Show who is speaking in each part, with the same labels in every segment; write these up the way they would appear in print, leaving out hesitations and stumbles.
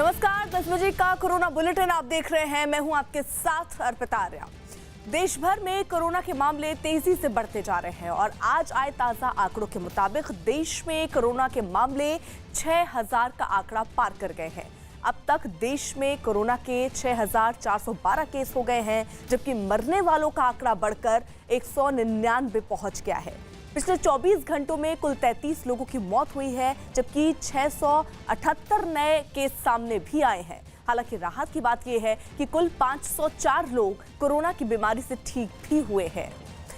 Speaker 1: नमस्कार, 10 बजे का कोरोना बुलेटिन आप देख रहे हैं। मैं हूं आपके साथ अर्पिता आर्या। देश भर में कोरोना के मामले तेजी से बढ़ते जा रहे हैं और आज आए ताजा आंकड़ों के मुताबिक देश में कोरोना के मामले 6000 का आंकड़ा पार कर गए हैं। अब तक देश में कोरोना के 6412 केस हो गए हैं, जबकि मरने वालों का आंकड़ा बढ़कर 199 पहुंच गया है। पिछले 24 घंटों में कुल 33 लोगों की मौत हुई है, जबकि 678 नए केस सामने भी आए हैं। हालांकि राहत की बात यह है कि कुल 504 लोग कोरोना की बीमारी से ठीक भी हुए हैं।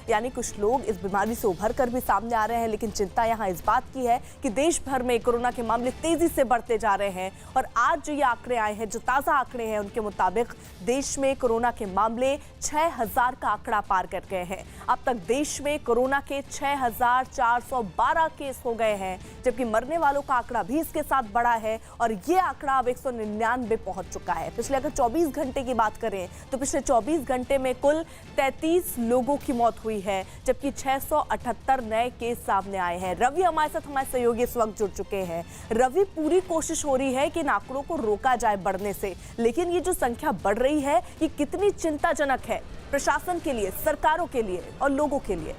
Speaker 1: यानी कुछ लोग इस बीमारी से उभर कर भी सामने आ रहे हैं, लेकिन चिंता यहां इस बात की है कि देश भर में कोरोना के मामले तेजी से बढ़ते जा रहे हैं। और आज जो ये आंकड़े आए हैं, जो ताज़ा आंकड़े हैं, उनके मुताबिक देश में कोरोना के मामले 6000 का आंकड़ा पार कर गए हैं। अब तक देश में कोरोना के 6412 केस हो गए हैं, जबकि मरने वालों का आंकड़ा भी इसके साथ बढ़ा है और ये आंकड़ा अब 199 पहुंच चुका है। पिछले अगर 24 घंटे की बात करें तो पिछले 24 घंटे में कुल 33 लोगों की मौत हुई है, जबकि 678 नए केस सामने आए हैं। रवि हमारे साथ, हमारे सहयोगी इस वक्त जुड़ चुके हैं। रवि, पूरी कोशिश हो रही है कि इन आंकड़ों को रोका जाए बढ़ने से, लेकिन ये जो संख्या बढ़ रही है ये कितनी चिंताजनक है प्रशासन के लिए, सरकारों के लिए और लोगों के लिए?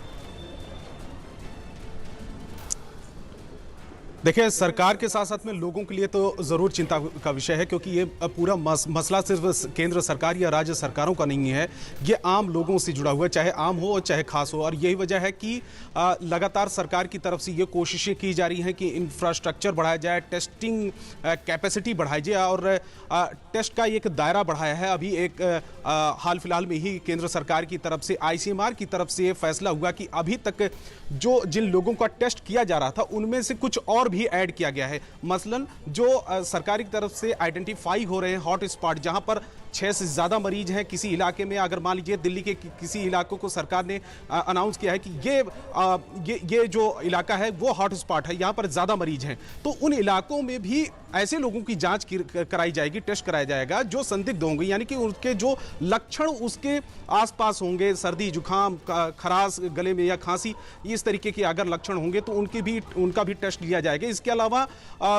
Speaker 2: देखिए, सरकार के साथ साथ में लोगों के लिए तो ज़रूर चिंता का विषय है, क्योंकि ये पूरा मसला सिर्फ केंद्र सरकार या राज्य सरकारों का नहीं है। ये आम लोगों से जुड़ा हुआ है, चाहे आम हो और चाहे खास हो। और यही वजह है कि लगातार सरकार की तरफ से ये कोशिशें की जा रही हैं कि इंफ्रास्ट्रक्चर बढ़ाया जाए, टेस्टिंग कैपेसिटी बढ़ाई जाए और टेस्ट का एक दायरा बढ़ाया है। अभी एक हाल फिलहाल में ही केंद्र सरकार की तरफ से, ICMR की तरफ से ये फैसला हुआ कि अभी तक जिन लोगों का टेस्ट किया जा रहा था उनमें से कुछ और भी ऐड किया गया है। मसलन जो सरकार की तरफ से आइडेंटिफाई हो रहे हैं हॉट स्पॉट, जहां पर 6 से ज़्यादा मरीज हैं किसी इलाके में। अगर मान लीजिए दिल्ली के किसी इलाकों को सरकार ने अनाउंस किया है कि ये जो इलाका है वो हॉट स्पॉट है, यहाँ पर ज़्यादा मरीज हैं, तो उन इलाकों में भी ऐसे लोगों की जांच कराई जाएगी, टेस्ट कराया जाएगा जो संदिग्ध होंगे, यानी कि उनके जो लक्षण उसके आसपास होंगे, सर्दी जुकाम, खराश गले में या खांसी, इस तरीके के अगर लक्षण होंगे तो उनका भी टेस्ट लिया जाएगा। इसके अलावा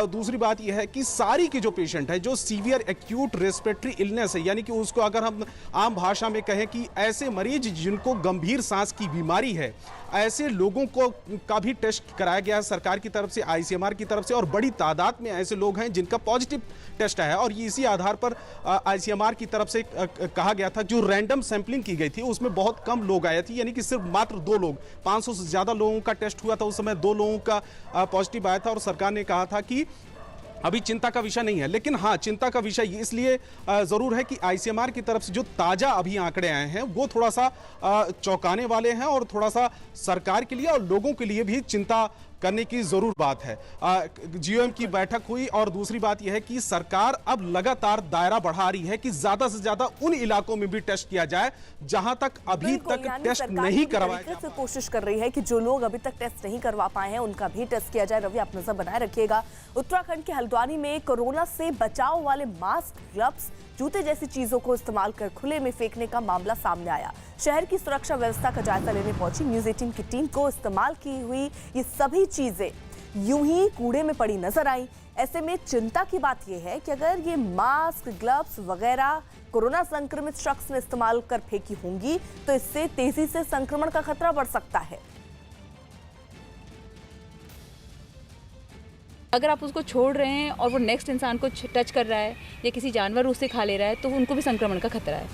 Speaker 2: दूसरी बात यह है कि सारी के जो पेशेंट है, जो सीवियर एक्यूट रेस्पिरेटरी इलनेस है, यानी कि उसको अगर हम आम भाषा में कहें कि ऐसे मरीज जिनको गंभीर सांस की बीमारी है, ऐसे लोगों को का भी टेस्ट कराया गया है सरकार की तरफ से, ICMR की तरफ से। और बड़ी तादाद में ऐसे लोग हैं जिनका पॉजिटिव टेस्ट आया है और ये इसी आधार पर ICMR की तरफ से कहा गया था, जो रैंडम सैंपलिंग की गई थी उसमें बहुत कम लोग आए थे, यानी कि सिर्फ मात्र 2 लोग, 500 से ज़्यादा लोगों का टेस्ट हुआ था, उस समय 2 लोगों का पॉजिटिव आया था। और सरकार ने कहा था कि अभी चिंता का विषय नहीं है। लेकिन हाँ, चिंता का विषय इसलिए ज़रूर है कि ICMR की तरफ से जो ताज़ा अभी आंकड़े आए हैं वो थोड़ा सा चौंकाने वाले हैं और थोड़ा सा सरकार के लिए और लोगों के लिए भी चिंता करने की जरूर बात है। GOM की बैठक हुई और दूसरी बात यह है कि सरकार अब लगातार दायरा बढ़ा रही है कि ज्यादा से ज्यादा उन इलाकों में भी टेस्ट किया जाए जहां तक अभी तक टेस्ट नहीं करवाया
Speaker 1: गया। कोशिश कर रही है कि जो लोग अभी तक टेस्ट नहीं करवा पाए हैं उनका भी टेस्ट किया जाए। रवि, आप नजर बनाए रखिएगा। उत्तराखंड के हल्द्वानी में कोरोना से बचाव वाले मास्क, ग्लव्स, जूते जैसी चीजों को इस्तेमाल कर खुले में फेंकने का मामला सामने आया। शहर की सुरक्षा व्यवस्था का जायजा लेने पहुंची न्यूज़ 18 की टीम को इस्तेमाल की हुई ये सभी चीजें यूं ही कूड़े में पड़ी नजर आई। ऐसे में चिंता की बात यह है कि अगर ये मास्क, ग्लव्स वगैरह कोरोना संक्रमित शख्स ने इस्तेमाल कर फेंकी होंगी तो इससे तेजी से संक्रमण का खतरा बढ़ सकता है।
Speaker 3: अगर आप उसको छोड़ रहे हैं और वो नेक्स्ट इंसान को टच कर रहा है या किसी जानवर उससे खा ले रहा है तो उनको भी संक्रमण का खतरा है।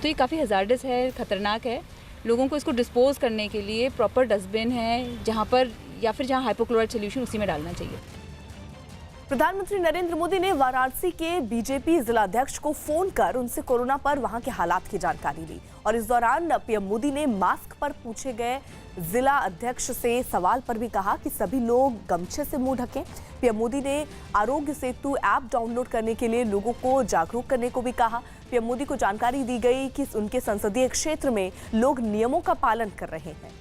Speaker 3: तो ये काफ़ी हज़ार्डस है, ख़तरनाक है। लोगों को इसको डिस्पोज करने के लिए प्रॉपर डस्टबिन है जहाँ पर, या फिर जहाँ हाइपोक्लोराइड सोल्यूशन उसी में डालना चाहिए।
Speaker 1: प्रधानमंत्री नरेंद्र मोदी ने वाराणसी के बीजेपी जिलाध्यक्ष को फोन कर उनसे कोरोना पर वहां के हालात की जानकारी ली और इस दौरान पीएम मोदी ने मास्क पर पूछे गए जिला अध्यक्ष से सवाल पर भी कहा कि सभी लोग गमछे से मुंह ढकें। पीएम मोदी ने आरोग्य सेतु ऐप डाउनलोड करने के लिए लोगों को जागरूक करने को भी कहा। पीएम मोदी को जानकारी दी गई कि उनके संसदीय क्षेत्र में लोग नियमों का पालन कर रहे हैं।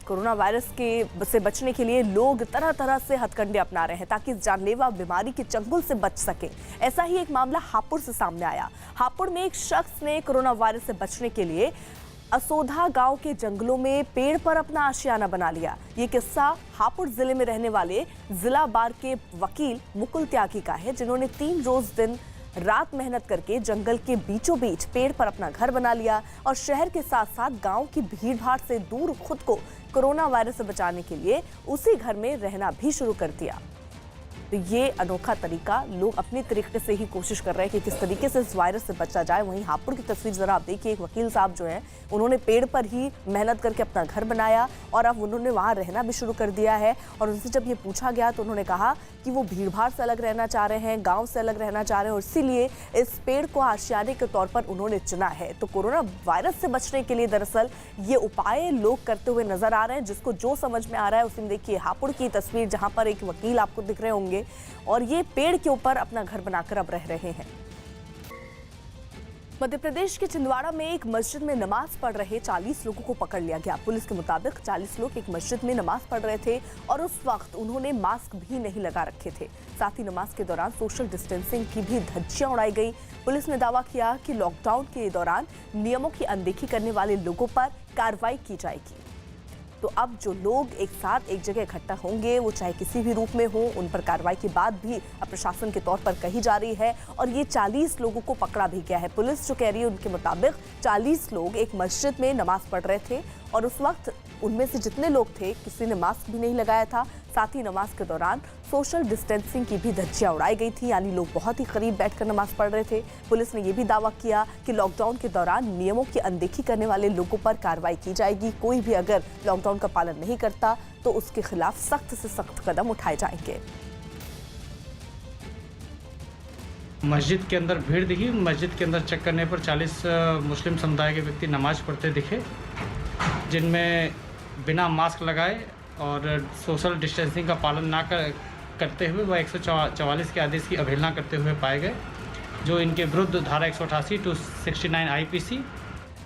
Speaker 1: कोरोना वायरस से बचने के लिए लोग तरह तरह से हथकंडे अपना रहे हैं ताकि इस जानलेवा बीमारी के चंगुल से बच सके। ऐसा ही एक मामला हापुड़ से सामने आया। हापुड़ में एक शख्स ने कोरोना वायरस से बचने के लिए असोधा गांव के जंगलों में पेड़ पर अपना आशियाना बना लिया। ये किस्सा हापुड़ जिले में रहने वाले जिला बार के वकील मुकुल त्यागी का है, जिन्होंने 3 रोज दिन रात मेहनत करके जंगल के बीचों बीच पेड़ पर अपना घर बना लिया और शहर के साथ साथ गांव की भीड़-भाड़ से दूर खुद को कोरोना वायरस से बचाने के लिए उसी घर में रहना भी शुरू कर दिया। तो ये अनोखा तरीका, लोग अपने तरीके से ही कोशिश कर रहे हैं कि किस तरीके से इस वायरस से बचा जाए। वहीं हापुड़ की तस्वीर जरा आप देखिए, एक वकील साहब जो हैं उन्होंने पेड़ पर ही मेहनत करके अपना घर बनाया और अब उन्होंने वहाँ रहना भी शुरू कर दिया है। और उनसे जब ये पूछा गया तो उन्होंने कहा कि वो भीड़-भाड़ से अलग रहना चाह रहे हैं, गाँव से अलग रहना चाह रहे हैं और इसीलिए इस पेड़ को आशियाने के तौर पर उन्होंने चुना है। तो कोरोना वायरस से बचने के लिए दरअसल ये उपाय लोग करते हुए नजर आ रहे हैं। जिसको जो समझ में आ रहा है उसमें देखिए हापुड़ की तस्वीर, जहां पर एक वकील आपको दिख रहे होंगे और ये पेड़ के ऊपर अपना घर बनाकर अब रह रहे हैं। मध्य प्रदेश के छिंदवाड़ा में एक मस्जिद में नमाज पढ़ रहे 40 लोगों को पकड़ लिया गया। पुलिस के मुताबिक 40 लोग एक मस्जिद में नमाज पढ़ रहे थे और उस वक्त उन्होंने मास्क भी नहीं लगा रखे थे। साथ ही नमाज के दौरान सोशल डिस्टेंसिंग की भी धज्जियां उड़ाई गई। पुलिस ने दावा किया कि लॉकडाउन के दौरान नियमों की अनदेखी करने वाले लोगों पर कार्रवाई की जाएगी। तो अब जो लोग एक साथ एक जगह इकट्ठा होंगे, वो चाहे किसी भी रूप में हो, उन पर कार्रवाई की बात भी अब प्रशासन के तौर पर कही जा रही है। और ये 40 लोगों को पकड़ा भी गया है। पुलिस जो कह रही है उनके मुताबिक 40 लोग एक मस्जिद में नमाज पढ़ रहे थे और उस वक्त उनमें से जितने लोग थे किसी ने मास्क भी नहीं लगाया था। साथ ही नमाज के दौरान सोशल डिस्टेंसिंग की भी धज्जियां उड़ाई गई थी, यानी लोग बहुत ही करीब बैठकर नमाज पढ़ रहे थे। पुलिस ने यह भी दावा किया कि लॉकडाउन के दौरान नियमों की अनदेखी करने वाले लोगों पर कार्रवाई की जाएगी। कोई भी अगर लॉकडाउन का पालन नहीं करता तो उसके खिलाफ सख्त से सख्त कदम उठाए जाएंगे।
Speaker 4: मस्जिद के अंदर भीड़ दिखी। मस्जिद के अंदर चेक करने पर 40 मुस्लिम समुदाय के व्यक्ति नमाज पढ़ते दिखे, जिनमें बिना मास्क लगाए और सोशल डिस्टेंसिंग का पालन ना करते हुए वह 144 के आदेश की अवहेलना करते हुए पाए गए, जो इनके विरुद्ध धारा 188 टू 69 IPC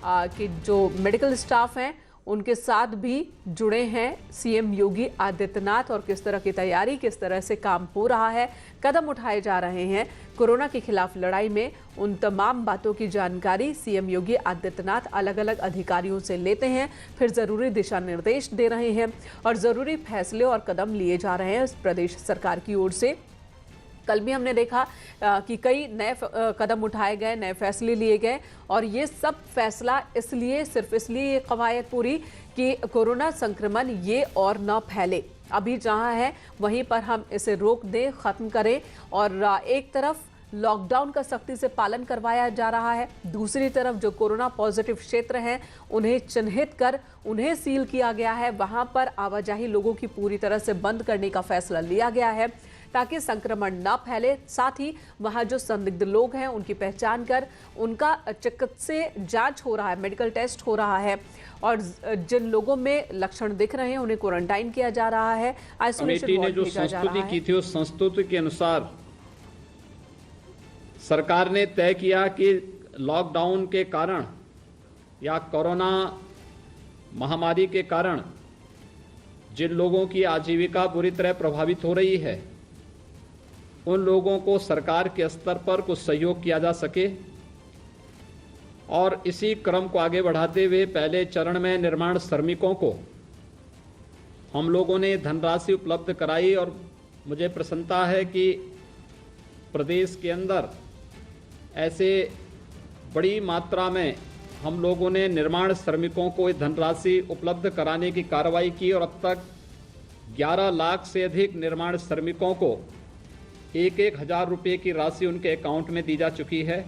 Speaker 5: कि जो मेडिकल स्टाफ हैं उनके साथ भी जुड़े हैं सीएम योगी आदित्यनाथ और किस तरह की तैयारी, किस तरह से काम हो रहा है, कदम उठाए जा रहे हैं कोरोना के खिलाफ लड़ाई में। उन तमाम बातों की जानकारी सीएम योगी आदित्यनाथ अलग अलग अधिकारियों से लेते हैं, फिर ज़रूरी दिशा निर्देश दे रहे हैं और ज़रूरी फैसले और कदम लिए जा रहे हैं प्रदेश सरकार की ओर से। कल भी हमने देखा कि कई नए कदम उठाए गए, नए फैसले लिए गए और ये सब फैसला सिर्फ इसलिए ये कवायद पूरी कि कोरोना संक्रमण ये और न फैले। अभी जहां है वहीं पर हम इसे रोक दें, ख़त्म करें। और एक तरफ लॉकडाउन का सख्ती से पालन करवाया जा रहा है, दूसरी तरफ जो कोरोना पॉजिटिव क्षेत्र हैं उन्हें चिन्हित कर उन्हें सील किया गया है। वहां पर आवाजाही लोगों की पूरी तरह से बंद करने का फैसला लिया गया है ताकि संक्रमण न फैले। साथ ही वहां जो संदिग्ध लोग हैं उनकी पहचान कर उनका चिकित्सीय जांच हो रहा है, मेडिकल टेस्ट हो रहा है और जिन लोगों में लक्षण दिख रहे हैं उन्हें क्वारंटाइन किया जा रहा है, आइसोलेशन वार्ड भेजा जा रहा है।
Speaker 6: संस्तुति की थी उस संस्तुति के अनुसार सरकार ने तय किया कि लॉकडाउन के कारण या कोरोना महामारी के कारण जिन लोगों की आजीविका बुरी तरह प्रभावित हो रही है उन लोगों को सरकार के स्तर पर कुछ सहयोग किया जा सके और इसी क्रम को आगे बढ़ाते हुए पहले चरण में निर्माण श्रमिकों को हम लोगों ने धनराशि उपलब्ध कराई और मुझे प्रसन्नता है कि प्रदेश के अंदर ऐसे बड़ी मात्रा में हम लोगों ने निर्माण श्रमिकों को धनराशि उपलब्ध कराने की कार्रवाई की और अब तक 11 लाख से अधिक निर्माण श्रमिकों को 1-1 हज़ार रुपये की राशि उनके अकाउंट में दी जा चुकी है।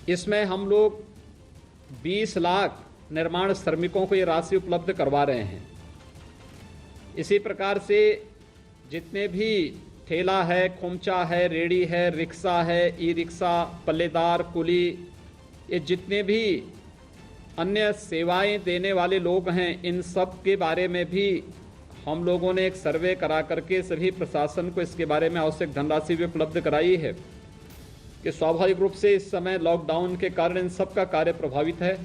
Speaker 6: इसमें हम लोग 20 लाख निर्माण श्रमिकों को ये राशि उपलब्ध करवा रहे हैं। इसी प्रकार से जितने भी ठेला है, खोमचा है, रेड़ी है, रिक्शा है, ई-रिक्शा, पल्लेदार, कुली, ये जितने भी अन्य सेवाएं देने वाले लोग हैं इन सब के बारे में भी हम लोगों ने एक सर्वे करा करके सभी प्रशासन को इसके बारे में आवश्यक धनराशि भी उपलब्ध कराई है कि स्वाभाविक रूप से इस समय लॉकडाउन के कारण इन सब का कार्य प्रभावित है।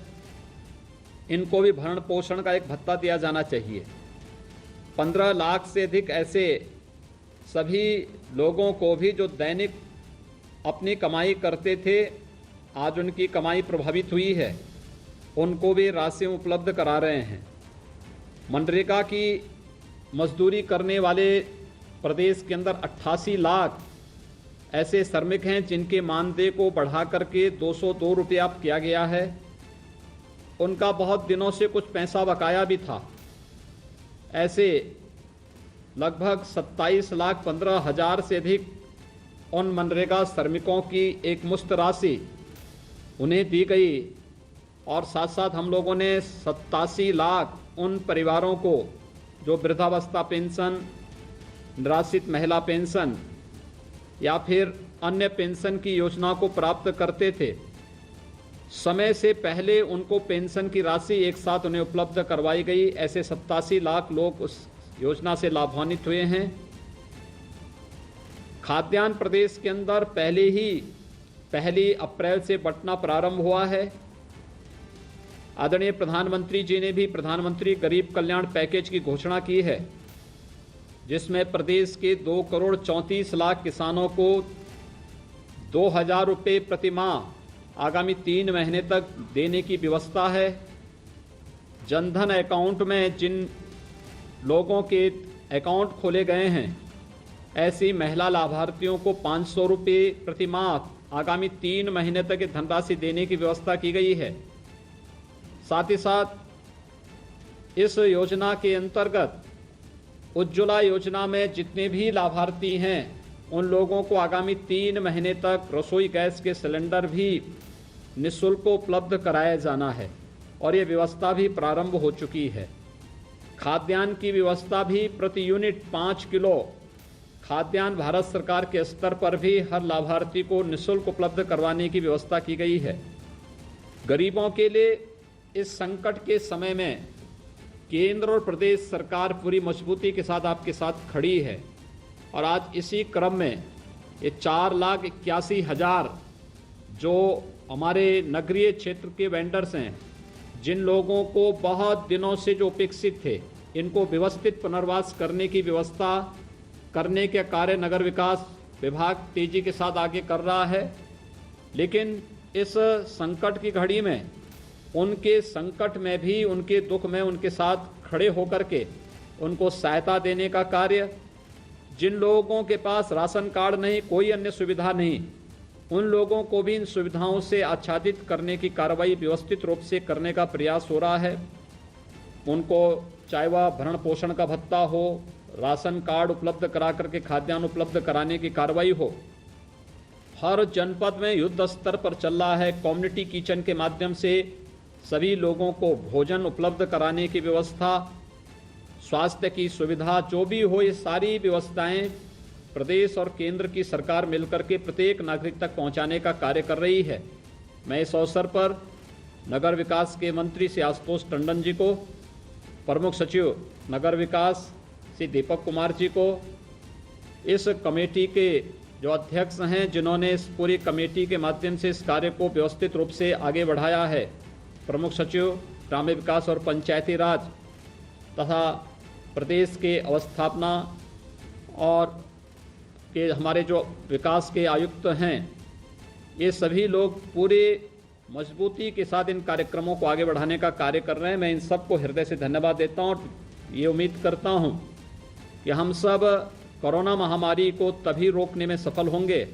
Speaker 6: इनको भी भरण पोषण का एक भत्ता दिया जाना चाहिए। 15 लाख से अधिक ऐसे सभी लोगों को भी जो दैनिक अपनी कमाई करते थे, आज उनकी कमाई प्रभावित हुई है उनको भी राशि उपलब्ध करा रहे हैं। मनरेगा की मजदूरी करने वाले प्रदेश के अंदर 88 लाख ऐसे श्रमिक हैं जिनके मानदेय को बढ़ा करके 202 रुपया किया गया है। उनका बहुत दिनों से कुछ पैसा बकाया भी था। ऐसे लगभग 27,15,000 से अधिक उन मनरेगा श्रमिकों की एक मुश्त राशि उन्हें दी गई और साथ साथ हम लोगों ने 87 लाख उन परिवारों को जो वृद्धावस्था पेंशन, निराश्रित महिला पेंशन या फिर अन्य पेंशन की योजना को प्राप्त करते थे, समय से पहले उनको पेंशन की राशि एक साथ उन्हें उपलब्ध करवाई गई। ऐसे 87 लाख लोग उस योजना से लाभान्वित हुए हैं। खाद्यान्न प्रदेश के अंदर पहले ही 1 अप्रैल से बंटना प्रारंभ हुआ है। आदरणीय प्रधानमंत्री जी ने भी प्रधानमंत्री गरीब कल्याण पैकेज की घोषणा की है, जिसमें प्रदेश के 2,34,00,000 किसानों को 2,000 रुपये प्रति माह आगामी 3 महीने तक देने की व्यवस्था है। जनधन अकाउंट में जिन लोगों के अकाउंट खोले गए हैं, ऐसी महिला लाभार्थियों को 500 रुपये प्रति माह आगामी 3 महीने तक धनराशि देने की व्यवस्था की गई है। साथ ही साथ इस योजना के अंतर्गत उज्ज्वला योजना में जितने भी लाभार्थी हैं, उन लोगों को आगामी 3 महीने तक रसोई गैस के सिलेंडर भी निःशुल्क उपलब्ध कराया जाना है और ये व्यवस्था भी प्रारंभ हो चुकी है। खाद्यान्न की व्यवस्था भी प्रति यूनिट 5 किलो खाद्यान्न भारत सरकार के स्तर पर भी हर लाभार्थी को निःशुल्क उपलब्ध करवाने की व्यवस्था की गई है। गरीबों के लिए इस संकट के समय में केंद्र और प्रदेश सरकार पूरी मजबूती के साथ आपके साथ खड़ी है और आज इसी क्रम में ये 4,81,000 जो हमारे नगरीय क्षेत्र के वेंडर्स हैं, जिन लोगों को बहुत दिनों से जो उपेक्षित थे, इनको व्यवस्थित पुनर्वास करने की व्यवस्था करने के कार्य नगर विकास विभाग तेजी के साथ आगे कर रहा है। लेकिन इस संकट की घड़ी में उनके संकट में भी, उनके दुख में उनके साथ खड़े होकर के उनको सहायता देने का कार्य, जिन लोगों के पास राशन कार्ड नहीं, कोई अन्य सुविधा नहीं, उन लोगों को भी इन सुविधाओं से आच्छादित करने की कार्रवाई व्यवस्थित रूप से करने का प्रयास हो रहा है। उनको चाहे वह भरण पोषण का भत्ता हो, राशन कार्ड उपलब्ध करा करके खाद्यान्न उपलब्ध कराने की कार्रवाई हो। हर जनपद में युद्ध स्तर पर चल रहा है। कम्युनिटी किचन के माध्यम से सभी लोगों को भोजन उपलब्ध कराने की व्यवस्था, स्वास्थ्य की सुविधा जो भी हो, ये सारी व्यवस्थाएं प्रदेश और केंद्र की सरकार मिलकर के प्रत्येक नागरिक तक पहुंचाने का कार्य कर रही है। मैं इस अवसर पर नगर विकास के मंत्री श्री आशुतोष टंडन जी को, प्रमुख सचिव नगर विकास श्री दीपक कुमार जी को, इस कमेटी के जो अध्यक्ष हैं जिन्होंने इस पूरी कमेटी के माध्यम से इस कार्य को व्यवस्थित रूप से आगे बढ़ाया है, प्रमुख सचिव ग्राम्य विकास और पंचायती राज तथा प्रदेश के अवस्थापना और के हमारे जो विकास के आयुक्त हैं, ये सभी लोग पूरे मजबूती के साथ इन कार्यक्रमों को आगे बढ़ाने का कार्य कर रहे हैं। मैं इन सबको हृदय से धन्यवाद देता हूँ और ये उम्मीद करता हूँ कि हम सब कोरोना महामारी को तभी रोकने में सफल होंगे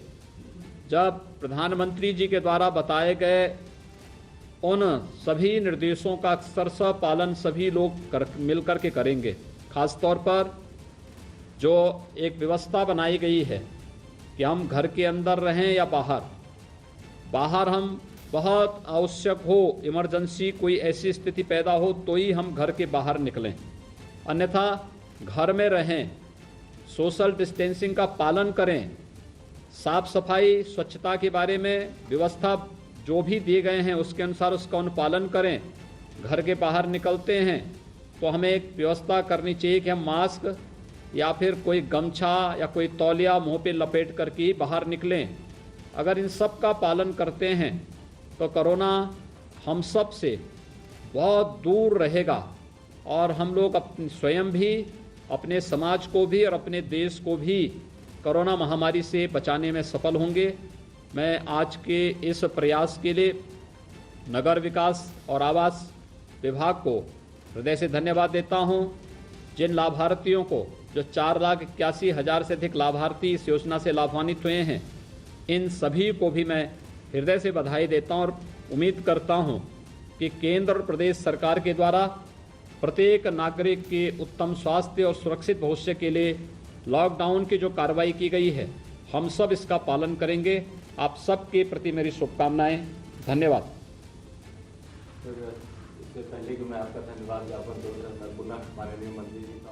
Speaker 6: जब प्रधानमंत्री जी के द्वारा बताए गए उन सभी निर्देशों का अक्षरशः पालन सभी लोग मिलकर के करेंगे। खासतौर पर जो एक व्यवस्था बनाई गई है कि हम घर के अंदर रहें या बाहर हम बहुत आवश्यक हो, इमरजेंसी कोई ऐसी स्थिति पैदा हो तो ही हम घर के बाहर निकलें, अन्यथा घर में रहें, सोशल डिस्टेंसिंग का पालन करें, साफ सफाई स्वच्छता के बारे में व्यवस्था जो भी दिए गए हैं उसके अनुसार उसका अनुपालन करें। घर के बाहर निकलते हैं तो हमें एक व्यवस्था करनी चाहिए कि हम मास्क या फिर कोई गमछा या कोई तौलिया मुंह पे लपेट कर के बाहर निकलें। अगर इन सब का पालन करते हैं तो कोरोना हम सब से बहुत दूर रहेगा और हम लोग अपने स्वयं भी, अपने समाज को भी और अपने देश को भी कोरोना महामारी से बचाने में सफल होंगे। मैं आज के इस प्रयास के लिए नगर विकास और आवास विभाग को हृदय से धन्यवाद देता हूं। जिन लाभार्थियों को जो 4,81,000 से अधिक लाभार्थी इस योजना से लाभान्वित हुए हैं, इन सभी को भी मैं हृदय से बधाई देता हूं और उम्मीद करता हूं कि केंद्र और प्रदेश सरकार के द्वारा प्रत्येक नागरिक के उत्तम स्वास्थ्य और सुरक्षित भविष्य के लिए लॉकडाउन की जो कार्रवाई की गई है, हम सब इसका पालन करेंगे। आप सबके प्रति मेरी शुभकामनाएं। धन्यवाद।
Speaker 7: इससे पहले कि मैं आपका धन्यवाद ज्ञापन दूँ, मैं पुनः माननीय मंत्री जी का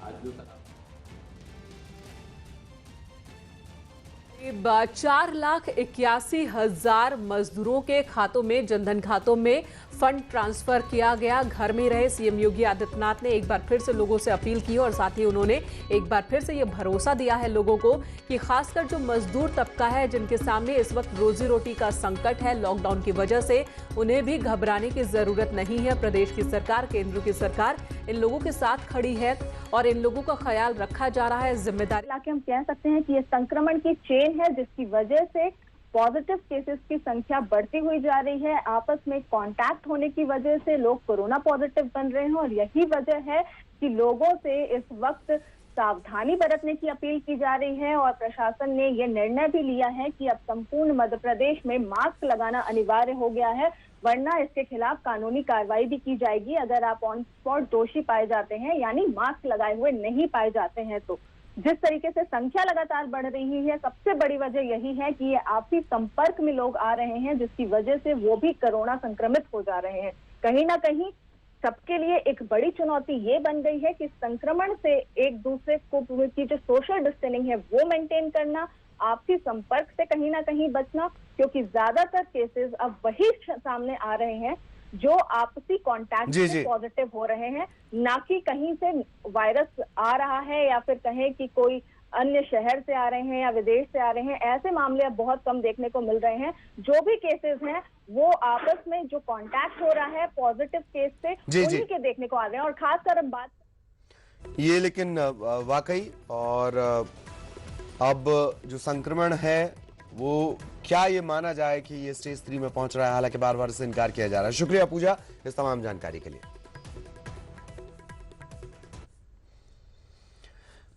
Speaker 7: आज जो
Speaker 5: 4,81,000 मजदूरों के खातों में, जनधन खातों में फंड ट्रांसफर किया गया। घर में रहे सीएम योगी आदित्यनाथ ने एक बार फिर से लोगों से अपील की और साथ ही उन्होंने एक बार फिर से ये भरोसा दिया है लोगों को कि खासकर जो मजदूर तबका है, जिनके सामने इस वक्त रोजी रोटी का संकट है लॉकडाउन की वजह से, उन्हें भी घबराने की जरूरत नहीं है। प्रदेश की सरकार, केंद्र की सरकार इन लोगों के साथ खड़ी है और इन लोगों का ख्याल रखा जा रहा है। जिम्मेदारी
Speaker 8: हम कह सकते हैं कि ये संक्रमण की चेन है, जिसकी वजह से पॉजिटिव केसेस की संख्या बढ़ती हुई जा रही है। आपस में कांटेक्ट होने की वजह से लोग कोरोना पॉजिटिव बन रहे हैं और यही वजह है कि लोगों से इस वक्त सावधानी बरतने की अपील की जा रही है और प्रशासन ने यह निर्णय भी लिया है कि अब संपूर्ण मध्य प्रदेश में मास्क लगाना अनिवार्य हो गया है, वरना इसके खिलाफ कानूनी कार्रवाई भी की जाएगी अगर आप ऑन स्पॉट दोषी पाए जाते हैं, यानी मास्क लगाए हुए नहीं पाए जाते हैं। तो जिस तरीके से संख्या लगातार बढ़ रही है, सबसे बड़ी वजह यही है कि ये आपसी संपर्क में लोग आ रहे हैं, जिसकी वजह से वो भी कोरोना संक्रमित हो जा रहे हैं। कहीं ना कहीं सबके लिए एक बड़ी चुनौती ये बन गई है कि संक्रमण से एक दूसरे को की जो सोशल डिस्टेंसिंग है वो मेंटेन करना, आपसी संपर्क से कहीं ना कहीं बचना, क्योंकि ज्यादातर केसेस अब वही सामने आ रहे हैं जो आपसी कांटेक्ट से पॉजिटिव हो रहे हैं, ना कि कहीं से वायरस आ रहा है या फिर कहें कि कोई अन्य शहर से आ रहे हैं या विदेश से आ रहे हैं। ऐसे मामले अब बहुत कम देखने को मिल रहे हैं। जो भी केसेस हैं वो आपस में जो कांटेक्ट हो रहा है पॉजिटिव केस से उन्हीं के देखने को आ रहे हैं। और खासकर अब बात
Speaker 9: ये, लेकिन वाकई और अब जो संक्रमण है वो क्या ये माना जाए कि ये स्टेज 3 में पहुंच रहा है, हालांकि बार बार से इनकार किया जा रहा है। शुक्रिया पूजा इस तमाम जानकारी के लिए।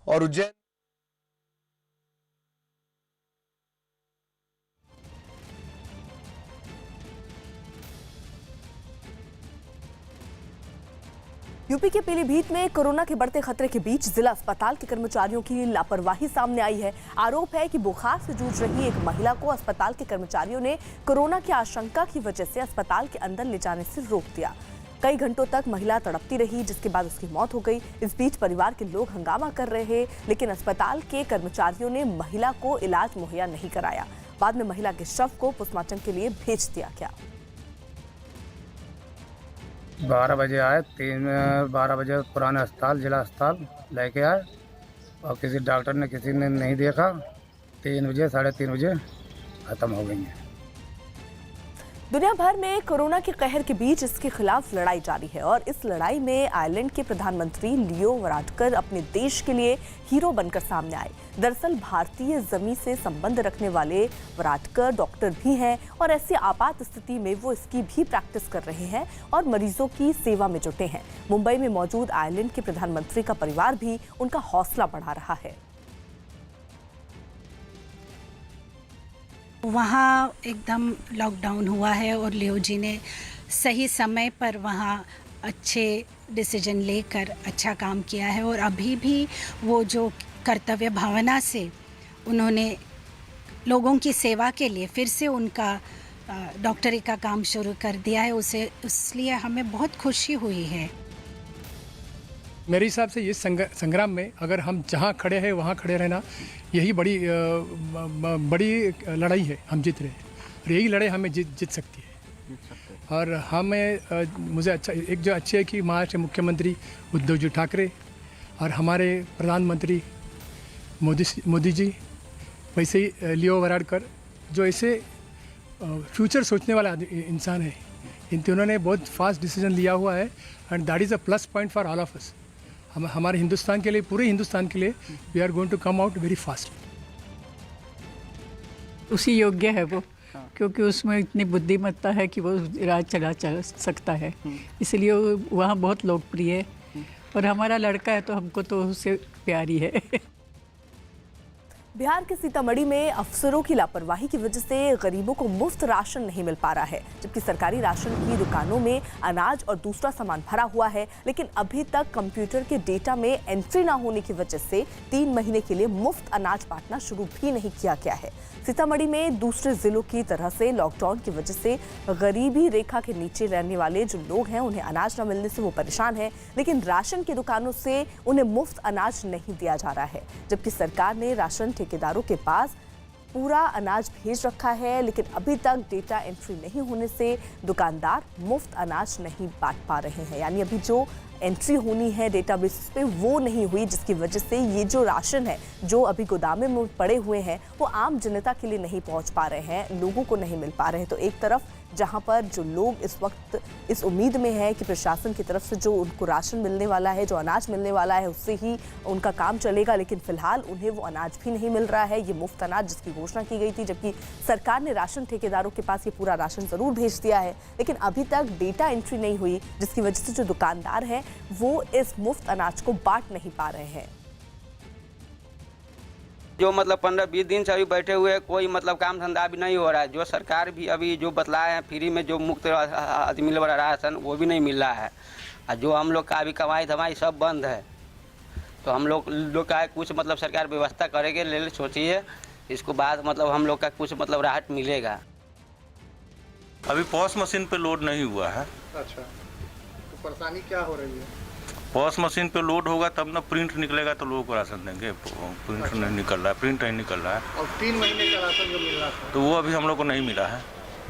Speaker 9: और उज्जैन
Speaker 1: यूपी के पीलीभीत में कोरोना के बढ़ते खतरे के बीच जिला अस्पताल के कर्मचारियों की लापरवाही सामने आई है। आरोप है कि बुखार से जूझ रही एक महिला को अस्पताल के कर्मचारियों ने कोरोना की आशंका की वजह से अस्पताल के अंदर ले जाने से रोक दिया। कई घंटों तक महिला तड़पती रही, जिसके बाद उसकी मौत हो गई। इस बीच परिवार के लोग हंगामा कर रहे, लेकिन अस्पताल के कर्मचारियों ने महिला को इलाज मुहैया नहीं कराया। बाद में महिला के शव को पोस्टमार्टम के लिए भेज दिया गया।
Speaker 10: 12 बजे आए, 12 बजे पुराने अस्पताल, जिला अस्पताल लेके आए और किसी डॉक्टर ने किसी ने नहीं देखा। 3 बजे 3:30 बजे ख़त्म हो गई है।
Speaker 1: दुनिया भर में कोरोना के कहर के बीच इसके खिलाफ लड़ाई जारी है और इस लड़ाई में आयरलैंड के प्रधानमंत्री लियो वराडकर अपने देश के लिए हीरो बनकर सामने आए। दरअसल भारतीय जमीन से संबंध रखने वाले वराडकर डॉक्टर भी हैं और ऐसी आपात स्थिति में वो इसकी भी प्रैक्टिस कर रहे हैं और मरीजों की सेवा में जुटे हैं। मुंबई में मौजूद आयरलैंड के प्रधानमंत्री का परिवार भी उनका हौसला बढ़ा रहा है।
Speaker 11: वहाँ एकदम लॉकडाउन हुआ है और लियो जी ने सही समय पर वहाँ अच्छे डिसीजन लेकर अच्छा काम किया है और अभी भी वो जो कर्तव्य भावना से उन्होंने लोगों की सेवा के लिए फिर से उनका डॉक्टरी का काम शुरू कर दिया है, उसे इसलिए हमें बहुत खुशी हुई है।
Speaker 10: मेरे हिसाब से इस संग्राम में अगर हम जहाँ खड़े हैं वहाँ खड़े रहना, यही बड़ी लड़ाई है। हम जीत रहे हैं और यही लड़ाई हमें जीत सकती है। और हमें मुझे अच्छा एक जो अच्छे है कि महाराष्ट्र मुख्यमंत्री उद्धव जी ठाकरे और हमारे प्रधानमंत्री मोदी जी, वैसे ही लियो वराडकर जो ऐसे फ्यूचर सोचने वाला इंसान है, इन तीनों ने बहुत फास्ट डिसीजन लिया हुआ है and that is a plus point for all of us. हमारे हिंदुस्तान के लिए, पूरे हिंदुस्तान के लिए we are going to come out very fast.
Speaker 12: उसी योग्य है वो, क्योंकि उसमें इतनी बुद्धिमत्ता है कि वो राज चला सकता है, इसलिए वो वहाँ बहुत लोकप्रिय है। और हमारा लड़का है तो हमको तो उससे प्यारी है।
Speaker 1: बिहार के सीतामढ़ी में अफसरों की लापरवाही की वजह से गरीबों को मुफ्त राशन नहीं मिल पा रहा है, जबकि सरकारी राशन की दुकानों में अनाज और दूसरा सामान भरा हुआ है, लेकिन अभी तक कंप्यूटर के डेटा में एंट्री ना होने की वजह से 3 महीने के लिए मुफ्त अनाज बांटना शुरू भी नहीं किया गया है। सीतामढ़ी में दूसरे जिलों की तरह से लॉकडाउन की वजह से गरीबी रेखा के नीचे रहने वाले जो लोग हैं उन्हें अनाज न मिलने से वो परेशान हैं, लेकिन राशन की दुकानों से उन्हें मुफ्त अनाज नहीं दिया जा रहा है, जबकि सरकार ने राशन ठेकेदारों के पास पूरा अनाज भेज रखा है, लेकिन अभी तक डेटा एंट्री नहीं होने से दुकानदार मुफ्त अनाज नहीं बांट पा रहे हैं। यानी अभी जो एंट्री होनी है डेटाबेस पे वो नहीं हुई, जिसकी वजह से ये जो राशन है जो अभी गोदामे में पड़े हुए हैं वो आम जनता के लिए नहीं पहुंच पा रहे हैं, लोगों को नहीं मिल पा रहे हैं। तो एक तरफ जहां पर जो लोग इस वक्त इस उम्मीद में है कि प्रशासन की तरफ से जो उनको राशन मिलने वाला है, जो अनाज मिलने वाला है, उससे ही उनका काम चलेगा, लेकिन फिलहाल उन्हें वो अनाज भी नहीं मिल रहा है, ये मुफ्त अनाज जिसकी घोषणा की गई थी। जबकि सरकार ने राशन ठेकेदारों के पास ये पूरा राशन जरूर भेज दिया है, लेकिन अभी तक डेटा एंट्री नहीं हुई, जिसकी वजह से जो दुकानदार है वो इस मुफ्त अनाज को बांट नहीं पा रहे हैं।
Speaker 13: जो मतलब 15-20 दिन से अभी बैठे हुए, कोई मतलब काम धंधा भी नहीं हो रहा है। जो सरकार भी अभी जो बतलाए हैं फ्री में जो मुफ्त मिल रहा राशन वो भी नहीं मिल रहा है, और जो हम लोग का अभी कमाई धमाई सब बंद है। तो हम लोग का कुछ मतलब सरकार व्यवस्था करेंगे, ले सोचिए, इसको बाद मतलब हम लोग का कुछ मतलब राहत मिलेगा।
Speaker 14: अभी पॉस मशीन पे लोड नहीं हुआ है।
Speaker 15: अच्छा, तो परेशानी क्या हो रही है?
Speaker 14: पॉस मशीन पे लोड होगा तब ना प्रिंट निकलेगा तो लोगों को राशन देंगे। प्रिंट
Speaker 15: अच्छा।
Speaker 14: नहीं निकल रहा है, प्रिंट नहीं निकल रहा है।
Speaker 15: और 3 महीने का राशन जो मिल रहा था
Speaker 14: तो वो अभी हम लोग को नहीं मिला है।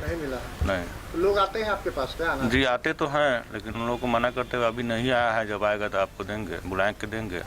Speaker 15: नहीं मिला है?
Speaker 14: नहीं।
Speaker 15: तो लोग आते हैं आपके पास क्या? आना
Speaker 14: जी आते तो हैं, लेकिन उन लोगों को मना करते हुए अभी नहीं आया है। जब आएगा तो आपको देंगे, बुला के देंगे।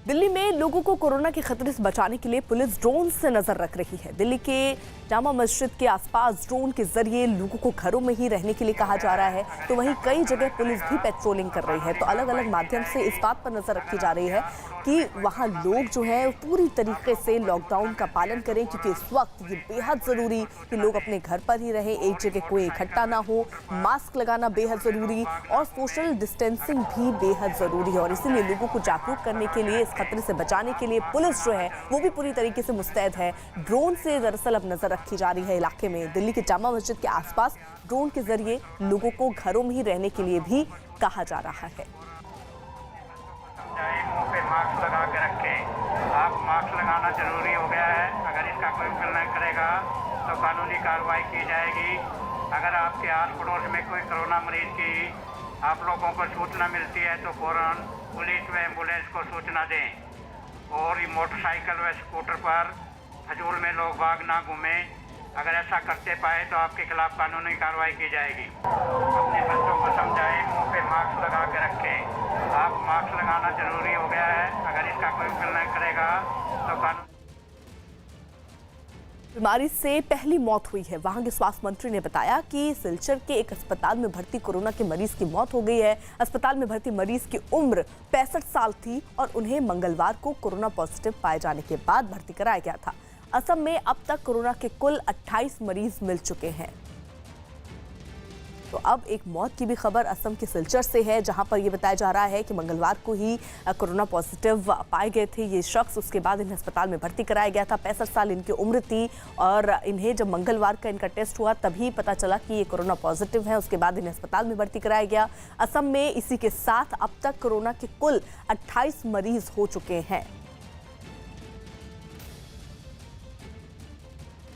Speaker 1: दिल्ली में लोगों को कोरोना के खतरे से बचाने के लिए पुलिस ड्रोन से नजर रख रही है। दिल्ली के जामा मस्जिद के आसपास ड्रोन के जरिए लोगों को घरों में ही रहने के लिए कहा जा रहा है, तो वहीं कई जगह पुलिस भी पेट्रोलिंग कर रही है। तो अलग अलग माध्यम से इस बात पर नजर रखी जा रही है कि वहां लोग जो है पूरी तरीके से लॉकडाउन का पालन करें, क्योंकि इस वक्त ये बेहद जरूरी कि लोग अपने घर पर ही रहें, एक जगह कोई इकट्ठा ना हो, मास्क लगाना बेहद जरूरी और सोशल डिस्टेंसिंग भी बेहद जरूरी है। और इसीलिए लोगों को जागरूक करने के लिए, इस खतरे से बचाने के लिए पुलिस जो है वो भी पूरी तरीके से मुस्तैद है। ड्रोन से दरअसल अब नजर रखी जा रही है इलाके में। दिल्ली के जामा मस्जिद के आसपास ड्रोन के जरिए लोगों को घरों में ही रहने के लिए भी कहा जा रहा है।
Speaker 16: मुंह पे मास्क लगा के रखें। आप मास्क लगाना जरूरी हो गया है। अगर इसका कोई उल्लंघन करेगा तो कानूनी कार्रवाई की जाएगी। अगर आपके आस पड़ोस में कोई कोरोना मरीज की आप लोगों को सूचना मिलती है तो फौरन पुलिस व एम्बुलेंस को सूचना दें। और ये मोटरसाइकिल व स्कूटर पर फजूल में लोग बाग ना घूमें। अगर ऐसा करते पाए तो आपके खिलाफ कानूनी कार्रवाई की जाएगी। अपने बच्चों को समझाएं, मुंह पे मास्क लगा के रखें। आप मास्क लगाना जरूरी हो गया है। अगर इसका कोई उल्लंघन करेगा तो कानून।
Speaker 1: बीमारी से पहली मौत हुई है। वहां के स्वास्थ्य मंत्री ने बताया कि सिलचर के एक अस्पताल में भर्ती कोरोना के मरीज की मौत हो गई है। अस्पताल में भर्ती मरीज की उम्र 65 साल थी और उन्हें मंगलवार को कोरोना पॉजिटिव पाए जाने के बाद भर्ती कराया गया था। असम में अब तक कोरोना के कुल 28 मरीज मिल चुके हैं। तो अब एक मौत की भी खबर असम के सिलचर से है, जहां पर यह बताया जा रहा है कि मंगलवार को ही कोरोना पॉजिटिव पाए गए थे ये शख्स। उसके बाद इन्हें अस्पताल में भर्ती कराया गया था। 65 साल इनकी उम्र थी और इन्हें जब मंगलवार का इनका टेस्ट हुआ तभी पता चला कि ये कोरोना पॉजिटिव है। उसके बाद इन्हें अस्पताल में भर्ती कराया गया। असम में इसी के साथ अब तक कोरोना के कुल 28 मरीज हो चुके हैं।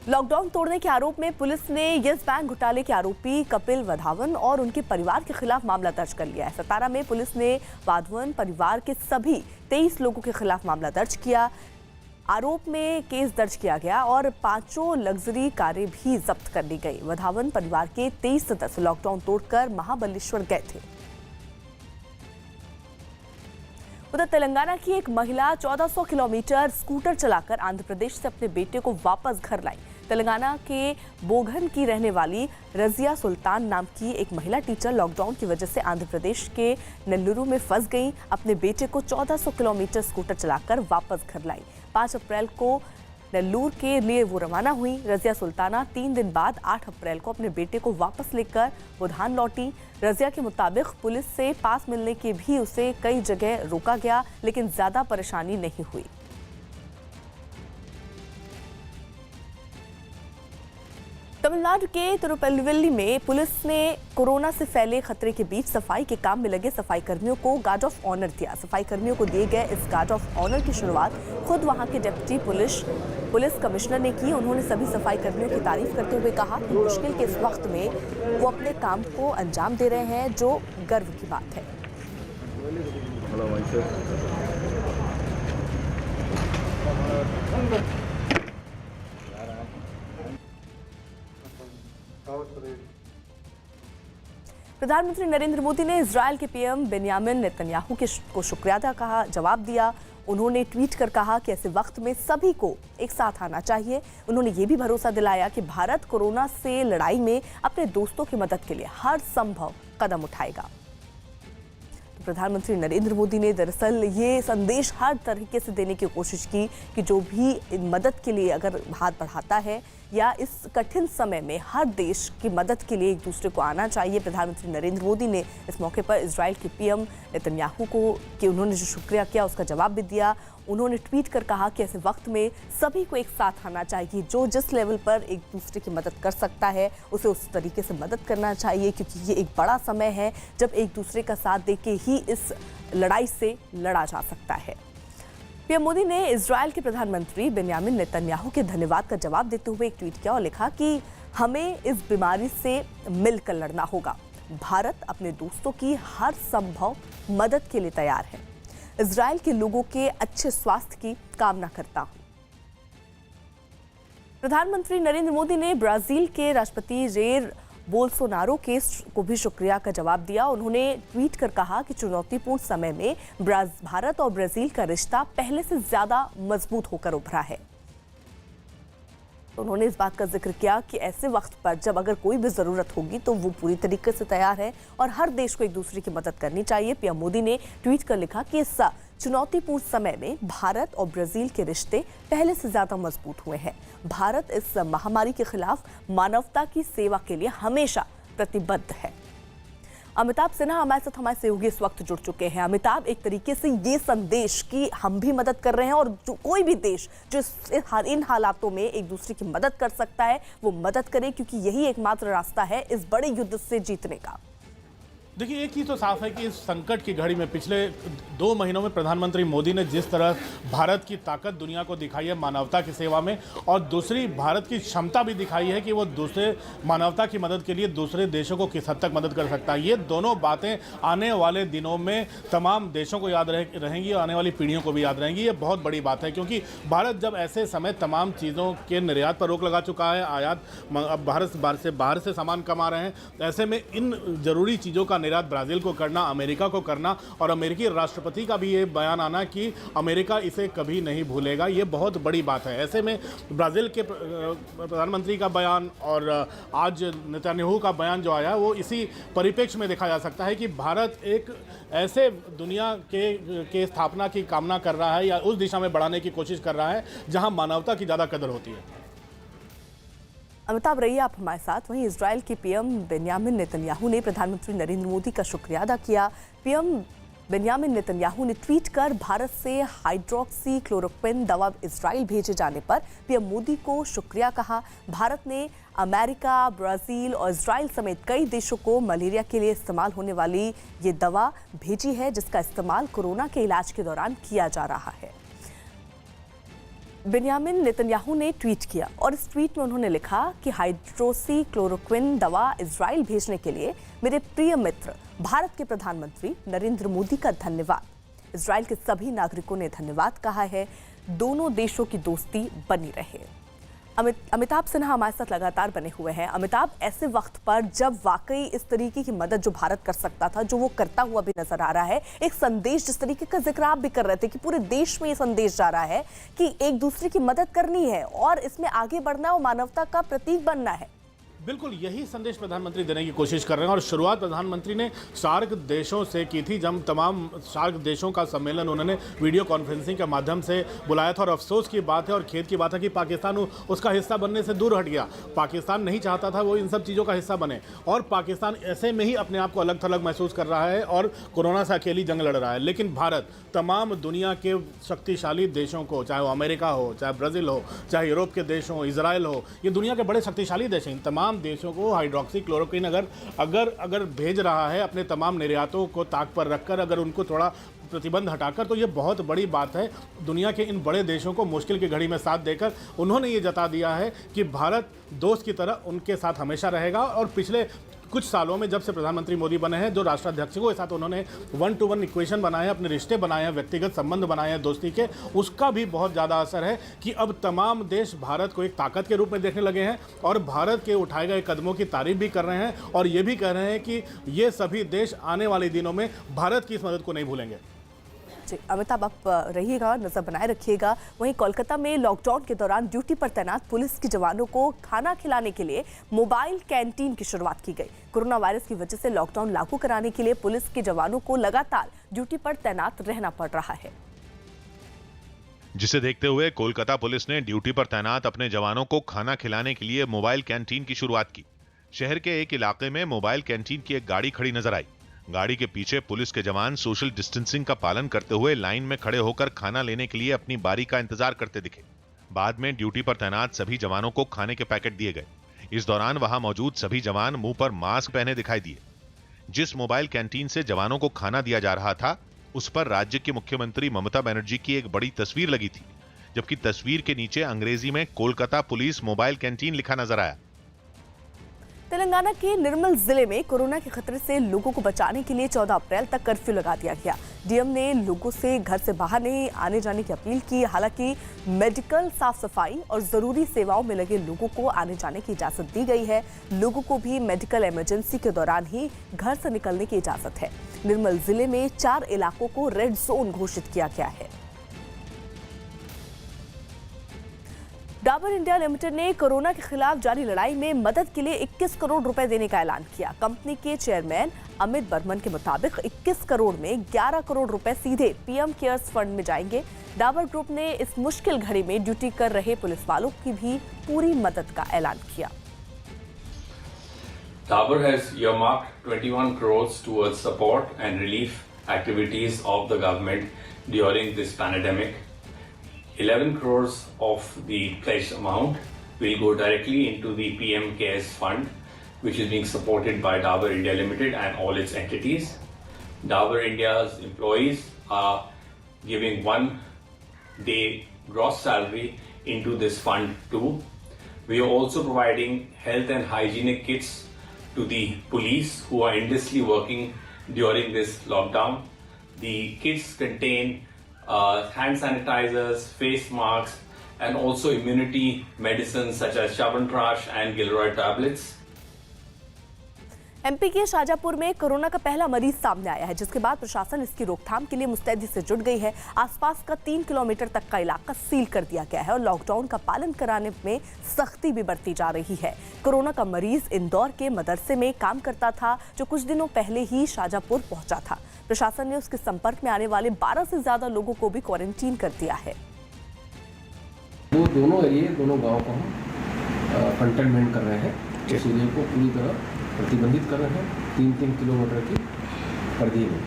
Speaker 1: लॉकडाउन तोड़ने के आरोप में पुलिस ने यस बैंक घोटाले के आरोपी कपिल वाधावन और उनके परिवार के खिलाफ मामला दर्ज कर लिया है। सतारा में पुलिस ने वाधावन परिवार के सभी 23 लोगों के खिलाफ मामला दर्ज किया। आरोप में केस दर्ज किया गया और 5 लग्जरी कारें भी जब्त कर ली गई। वाधावन परिवार के 23 सदस्य लॉकडाउन तोड़कर महाबलेश्वर गए थे। उधर तेलंगाना की एक महिला 1400 किलोमीटर स्कूटर चलाकर आंध्र प्रदेश से अपने बेटे को वापस घर लाई। तेलंगाना के बोगन की रहने वाली रजिया सुल्तान नाम की एक महिला टीचर लॉकडाउन की वजह से आंध्र प्रदेश के नेल्लूरू में फंस गई। अपने बेटे को 1400 किलोमीटर स्कूटर चलाकर वापस घर लाई। 5 अप्रैल को नेल्लूर के लिए वो रवाना हुई। रजिया सुल्ताना 3 दिन बाद 8 अप्रैल को अपने बेटे को वापस लेकर बुधान लौटी। रजिया के मुताबिक पुलिस से पास मिलने के भी उसे कई जगह रोका गया, लेकिन ज्यादा परेशानी नहीं हुई। तमिलनाडु के तिरुपल्ली में पुलिस ने कोरोना से फैले खतरे के बीच सफाई के काम में लगे सफाई कर्मियों को गार्ड ऑफ ऑनर दिया। सफाई कर्मियों को दिए गए इस गार्ड ऑफ ऑनर की शुरुआत खुद वहां के डिप्टी पुलिस कमिश्नर ने की। उन्होंने सभी सफाई कर्मियों की तारीफ करते हुए कहा कि मुश्किल के इस वक्त में वो अपने काम को अंजाम दे रहे हैं, जो गर्व की बात है। प्रधानमंत्री नरेंद्र मोदी ने इजरायल के पीएम बेंयामिन नेतन्याहू को शुक्रिया का जवाब दिया। उन्होंने ट्वीट कर कहा कि ऐसे वक्त में सभी को एक साथ आना चाहिए। उन्होंने ये भी भरोसा दिलाया कि भारत कोरोना से लड़ाई में अपने दोस्तों की मदद के लिए हर संभव कदम उठाएगा। प्रधानमंत्री नरेंद्र मोदी ने दरअसल ये संदेश हर तरीके से देने की कोशिश की कि जो भी मदद के लिए अगर हाथ बढ़ाता है या इस कठिन समय में हर देश की मदद के लिए एक दूसरे को आना चाहिए। प्रधानमंत्री नरेंद्र मोदी ने इस मौके पर इजराइल के पीएम नेतन्याहू को कि उन्होंने जो शुक्रिया किया उसका जवाब भी दिया। उन्होंने ट्वीट कर कहा कि ऐसे वक्त में सभी को एक साथ आना चाहिए। जो जिस लेवल पर एक दूसरे की मदद कर सकता है उसे उस तरीके से मदद करना चाहिए, क्योंकि ये एक बड़ा समय है जब एक दूसरे का साथ देके ही इस लड़ाई से लड़ा जा सकता है। पीएम मोदी ने इजराइल के प्रधानमंत्री बेंयामिन नेतन्याहू के धन्यवाद का जवाब देते हुए एक ट्वीट किया और लिखा कि हमें इस बीमारी से मिलकर लड़ना होगा। भारत अपने दोस्तों की हर संभव मदद के लिए तैयार है। इजराइल के लोगों के अच्छे स्वास्थ्य की कामना करता हूं। प्रधानमंत्री नरेंद्र मोदी ने ब्राजील के राष्ट्रपति जेर बोल्सोनारो को भी शुक्रिया का जवाब दिया। उन्होंने ट्वीट कर कहा कि चुनौतीपूर्ण समय में भारत और ब्राजील का रिश्ता पहले से ज्यादा मजबूत होकर उभरा है। उन्होंने इस बात का जिक्र किया कि ऐसे वक्त पर जब अगर कोई भी जरूरत होगी तो वो पूरी तरीके से तैयार है और हर देश को एक दूसरे की मदद करनी चाहिए। पीएम मोदी ने ट्वीट कर लिखा कि इस चुनौतीपूर्ण समय में भारत और ब्राजील के रिश्ते पहले से ज्यादा मजबूत हुए हैं। भारत इस महामारी के खिलाफ मानवता की सेवा के लिए हमेशा प्रतिबद्ध है। अमिताभ सिन्हा हमारे सहयोगी इस वक्त जुड़ चुके हैं। अमिताभ, एक तरीके से ये संदेश कि हम भी मदद कर रहे हैं और जो कोई भी देश जो इन हालातों में एक दूसरे की मदद कर सकता है वो मदद करे, क्योंकि यही एकमात्र रास्ता है इस बड़े युद्ध से जीतने का।
Speaker 17: देखिए, एक चीज़ तो साफ है कि इस संकट की घड़ी में पिछले 2 महीनों में प्रधानमंत्री मोदी ने जिस तरह भारत की ताकत दुनिया को दिखाई है मानवता की सेवा में, और दूसरी भारत की क्षमता भी दिखाई है कि वो दूसरे मानवता की मदद के लिए दूसरे देशों को किस हद तक मदद कर सकता है। ये दोनों बातें आने वाले दिनों में तमाम देशों को याद रहेंगी और आने वाली पीढ़ियों को भी याद रहेंगी। ये बहुत बड़ी बात है, क्योंकि भारत जब ऐसे समय तमाम चीज़ों के निर्यात पर रोक लगा चुका है, आयात बाहर से सामान कमा रहे हैं, ऐसे में इन जरूरी चीज़ों का निर्यात ब्राजील को करना, अमेरिका को करना, और अमेरिकी राष्ट्रपति का भी ये बयान आना कि अमेरिका इसे कभी नहीं भूलेगा, ये बहुत बड़ी बात है। ऐसे में ब्राजील के प्रधानमंत्री का बयान और आज नेतन्याहू का बयान जो आया वो इसी परिप्रेक्ष्य में देखा जा सकता है कि भारत एक ऐसे दुनिया के स्थापना की कामना कर रहा है या उस दिशा में बढ़ाने की कोशिश कर रहा है जहां मानवता की ज़्यादा कदर होती है।
Speaker 1: अमिताभ, रहिए आप हमारे साथ। वहीं इजराइल के पीएम बेंयामिन नेतन्याहू ने प्रधानमंत्री नरेंद्र मोदी का शुक्रिया अदा किया। पीएम बेंयामिन नेतन्याहू ने ट्वीट कर भारत से हाइड्रोक्सी क्लोरोक्विन दवा इजराइल भेजे जाने पर पीएम मोदी को शुक्रिया कहा। भारत ने अमेरिका, ब्राजील और इजराइल समेत कई देशों को मलेरिया के लिए इस्तेमाल होने वाली ये दवा भेजी है, जिसका इस्तेमाल कोरोना के इलाज के दौरान किया जा रहा है। बेंयामिन नेतन्याहू ने ट्वीट किया और इस ट्वीट में उन्होंने लिखा कि हाइड्रोक्सी क्लोरोक्विन दवा इजराइल भेजने के लिए मेरे प्रिय मित्र भारत के प्रधानमंत्री नरेंद्र मोदी का धन्यवाद। इजराइल के सभी नागरिकों ने धन्यवाद कहा है। दोनों देशों की दोस्ती बनी रहे। अमिताभ सिन्हा हमारे साथ लगातार बने हुए हैं। अमिताभ, ऐसे वक्त पर जब वाकई इस तरीके की मदद जो भारत कर सकता था, जो वो करता हुआ भी नजर आ रहा है, एक संदेश जिस तरीके का जिक्र आप भी कर रहे थे कि पूरे देश में ये संदेश जा रहा है कि एक दूसरे की मदद करनी है और इसमें आगे बढ़ना और मानवता का प्रतीक बनना है।
Speaker 17: बिल्कुल यही संदेश प्रधानमंत्री देने की कोशिश कर रहे हैं और शुरुआत प्रधानमंत्री ने सार्क देशों से की थी, जब तमाम सार्क देशों का सम्मेलन उन्होंने वीडियो कॉन्फ्रेंसिंग के माध्यम से बुलाया था। और अफसोस की बात है और खेद की बात है कि पाकिस्तान उसका हिस्सा बनने से दूर हट गया। पाकिस्तान नहीं चाहता था वो इन सब चीज़ों का हिस्सा बने और पाकिस्तान ऐसे में ही अपने आप को अलग थलग महसूस कर रहा है और कोरोना से अकेली जंग लड़ रहा है। लेकिन भारत तमाम दुनिया के शक्तिशाली देशों को, चाहे वो अमेरिका हो, चाहे ब्राज़ील हो, चाहे यूरोप के देश हो, इजराइल हो, ये दुनिया के बड़े शक्तिशाली देश हैं, तमाम देशों को हाइड्रोक्सी क्लोरोक्विन अगर भेज रहा है अपने तमाम निर्यातों को ताक पर रखकर, अगर उनको थोड़ा प्रतिबंध हटाकर, तो ये बहुत बड़ी बात है। दुनिया के इन बड़े देशों को मुश्किल की घड़ी में साथ देकर उन्होंने ये जता दिया है कि भारत दोस्त की तरह उनके साथ हमेशा रहेगा। और पिछले कुछ सालों में जब से प्रधानमंत्री मोदी बने हैं, जो राष्ट्राध्यक्षों के साथ उन्होंने 1-to-1 इक्वेशन बनाए हैं, अपने रिश्ते बनाए हैं, व्यक्तिगत संबंध बनाए हैं दोस्ती के, उसका भी बहुत ज़्यादा असर है कि अब तमाम देश भारत को एक ताकत के रूप में देखने लगे हैं और भारत के उठाए गए कदमों की तारीफ भी कर रहे हैं और ये भी कह रहे हैं कि ये सभी देश आने वाले दिनों में भारत की इस मदद को नहीं भूलेंगे।
Speaker 1: अमिताभ, आप रहिएगा, नजर बनाए रखिएगा। वहीं कोलकाता में लॉकडाउन के दौरान ड्यूटी पर तैनात पुलिस के जवानों को खाना खिलाने के लिए मोबाइल कैंटीन की शुरुआत की गई। कोरोना वायरस की वजह से लॉकडाउन लागू कराने के लिए पुलिस के जवानों को लगातार ड्यूटी पर तैनात रहना पड़ रहा है,
Speaker 18: जिसे देखते हुए कोलकाता पुलिस ने ड्यूटी पर तैनात अपने जवानों को खाना खिलाने के लिए मोबाइल कैंटीन की शुरुआत की। शहर के एक इलाके में मोबाइल कैंटीन की एक गाड़ी खड़ी नजर आई। गाड़ी के पीछे पुलिस के जवान सोशल डिस्टेंसिंग का पालन करते हुए लाइन में खड़े होकर खाना लेने के लिए अपनी बारी का इंतजार करते दिखे। बाद में ड्यूटी पर तैनात सभी जवानों को खाने के पैकेट दिए गए। इस दौरान वहां मौजूद सभी जवान मुंह पर मास्क पहने दिखाई दिए। जिस मोबाइल कैंटीन से जवानों को खाना दिया जा रहा था, उस पर राज्य की मुख्यमंत्री ममता बनर्जी की एक बड़ी तस्वीर लगी थी, जबकि तस्वीर के नीचे अंग्रेजी में कोलकाता पुलिस मोबाइल कैंटीन लिखा नजर आया।
Speaker 1: तेलंगाना के निर्मल जिले में कोरोना के खतरे से लोगों को बचाने के लिए 14 अप्रैल तक कर्फ्यू लगा दिया गया। डीएम ने लोगों से घर से बाहर नहीं आने जाने की अपील की। हालांकि मेडिकल, साफ सफाई और जरूरी सेवाओं में लगे लोगों को आने जाने की इजाजत दी गई है। लोगों को भी मेडिकल इमरजेंसी के दौरान ही घर से निकलने की इजाजत है। निर्मल जिले में 4 इलाकों को रेड जोन घोषित किया गया है। डाबर इंडिया लिमिटेड ने कोरोना के खिलाफ जारी लड़ाई में मदद के लिए 21 करोड़ रुपए देने का ऐलान किया। कंपनी के चेयरमैन अमित बर्मन के मुताबिक 21 करोड़ में 11 करोड़ रुपए सीधे पीएम केयर्स फंड में जाएंगे। डाबर ग्रुप ने इस मुश्किल घड़ी में ड्यूटी कर रहे पुलिस वालों की भी पूरी मदद का ऐलान किया।
Speaker 19: Dabur has earmarked 21 crores towards support and relief activities of the government during this pandemic. 11 crores of the pledged amount will go directly into the PM Cares Fund, which is being supported by Dabur India Limited and all its entities. Dabur India's employees are giving 1 day gross salary into this fund too. We are also providing health and hygienic kits to the police who are endlessly working during this lockdown. The kits contain hand sanitizers, face masks, and also immunity medicines such as Chyawanprash and Gilroy tablets.
Speaker 1: MP के शाजापुर में corona का पहला मरीज सामने आया है, जिसके बाद प्रशासन इसकी रोकथाम के लिए मुस्तैदी से जुट गई है। आसपास का 3 किलोमीटर तक का इलाका सील कर दिया गया है और लॉकडाउन का पालन कराने में सख्ती भी बरती जा रही है। कोरोना का मरीज इंदौर के मदरसे में काम करता था, जो कुछ दिनों पहले ही शाजापुर पहुंचा था। प्रशासन ने उसके संपर्क में आने वाले 12 से ज्यादा लोगों को भी क्वारंटीन कर दिया है।
Speaker 20: वो दोनों एरिया, दोनों गाँव को हम कंटेनमेंट कर रहे हैं, इस एरिया को पूरी तरह प्रतिबंधित कर रहे हैं 3-3 किलोमीटर की परिधि में,